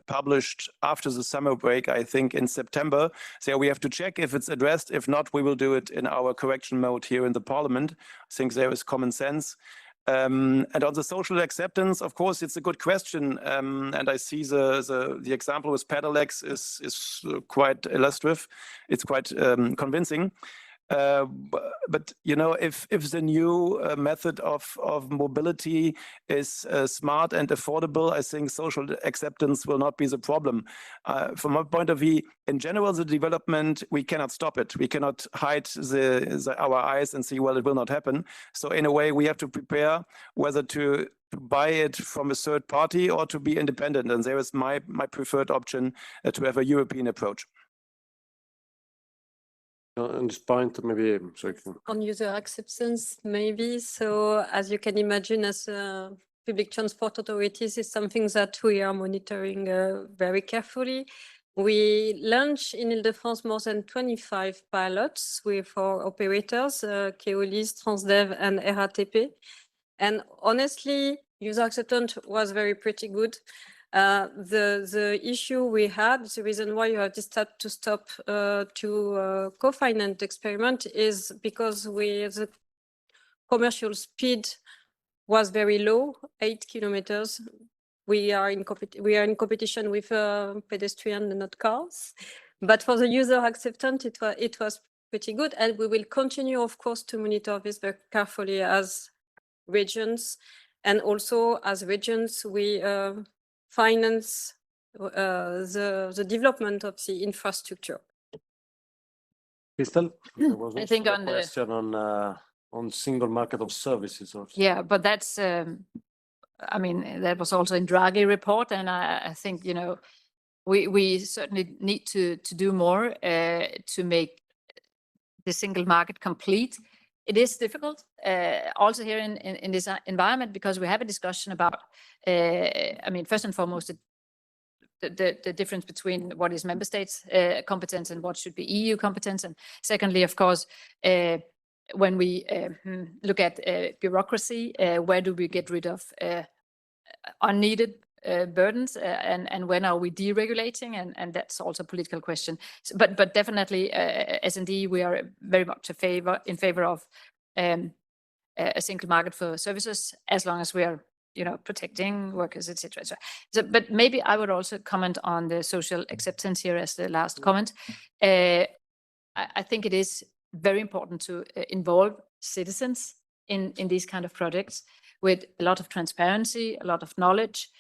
S14: published after the summer break, I think in September. So we have to check if it's addressed. If not, we will do it in our correction mode here in the Parliament. I think there is common sense. And on the social acceptance, of course, it's a good question. And I see the example with pedelecs is quite illustrative. It's quite convincing. But you know, if the new method of mobility is smart and affordable, I think social acceptance will not be the problem. From my point of view, in general, the development, we cannot stop it. We cannot hide our eyes and see, well, it will not happen. So in a way, we have to prepare whether to buy it from a third party or to be independent. And there is my preferred option to have a European approach.
S2: On this point, maybe
S13: on user acceptance, maybe. So as you can imagine, as public transport authorities, is something that we are monitoring very carefully. We launched in Île-de-France more than 25 pilots with our operators, Keolis, Transdev, and RATP. And honestly, user acceptance was pretty good. The issue we had, the reason why you have to stop to co-finance the experiment is because the commercial speed was very low, 8 kilometers. We are in competition with pedestrians and not cars. But for the user acceptance, it was pretty good. And we will continue, of course, to monitor this very carefully as regions. And also as regions, we finance the development of the infrastructure.
S2: Crystal, there was
S15: I think
S2: also
S15: on
S2: a question on single market of services also.
S15: Yeah, but that's, I mean, that was also in Draghi report, and I think, you know, we certainly need to do more to make the single market complete. It is difficult also here in this environment, because we have a discussion about, I mean, first and foremost, the difference between what is member states competence and what should be EU competence. And secondly, of course, when we look at bureaucracy, where do we get rid of unneeded burdens, and when are we deregulating, and that's also a political question. So, but definitely S&D, we are very much in favor of a single market for services, as long as we are, you know, protecting workers, etc. So, but maybe I would also comment on the social acceptance here as the last comment. I think it is very important to involve citizens in these kind of projects with a lot of transparency, a lot of knowledge,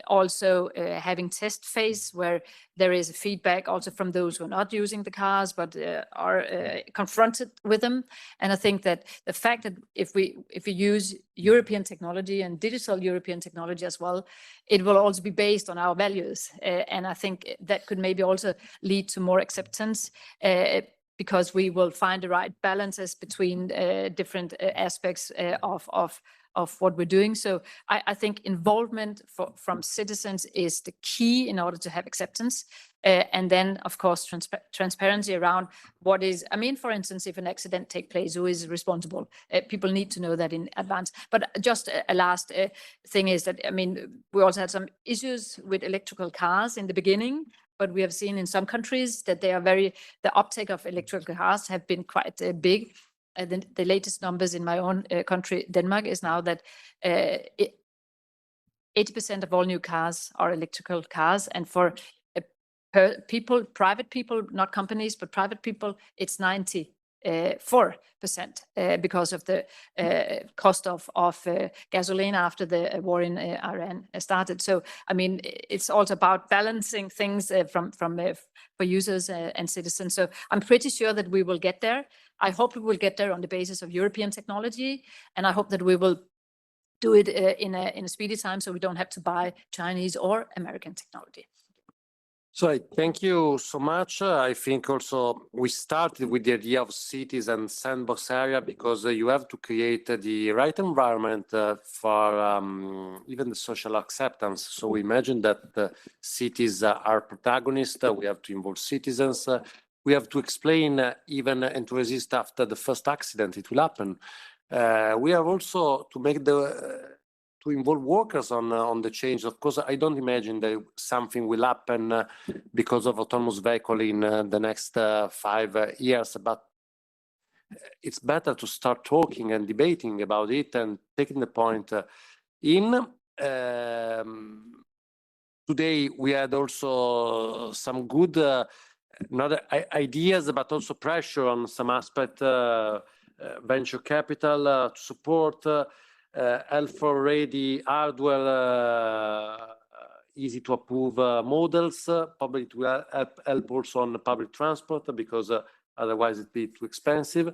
S15: also having test phase where there is feedback also from those who are not using the cars but are confronted with them. And I think that the fact that if we use European technology and digital European technology as well, it will also be based on our values. And I think that could maybe also lead to more acceptance, because we will find the right balances between different aspects of what we're doing. So I think involvement from citizens is the key in order to have acceptance. And then, of course, transparency around what is, I mean, for instance, if an accident takes place, who is responsible? People need to know that in advance. But just a last thing is that, I mean, we also had some issues with electrical cars in the beginning, but we have seen in some countries that they are the uptake of electrical cars have been quite big. The latest numbers in my own country, Denmark, is now that 80% of all new cars are electrical cars. And for people, private people, not companies, but private people, it's 94%, because of the cost of gasoline after the war in Iran started. So, I mean, it's also about balancing things for users and citizens. So I'm pretty sure that we will get there. I hope we will get there on the basis of European technology, and I hope that we will do it in a speedy time, so we don't have to buy Chinese or American technology.
S2: So I thank you so much. I think also we started with the idea of cities and sandbox area because you have to create the right environment for even the social acceptance. So we imagine that cities are protagonists. We have to involve citizens. We have to explain even and to resist after the first accident it will happen. We have also to make to involve workers on the change. Of course, I don't imagine that something will happen because of autonomous vehicle in the next 5 years, but it's better to start talking and debating about it and taking the point in. Today we had also some good not ideas, but also pressure on some aspect, venture capital to support L4-ready hardware, easy to approve models. Probably it will help also on public transport, because otherwise it'd be too expensive.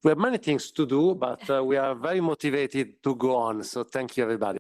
S2: We have many things to do, but we are very motivated to go on. So thank you, everybody.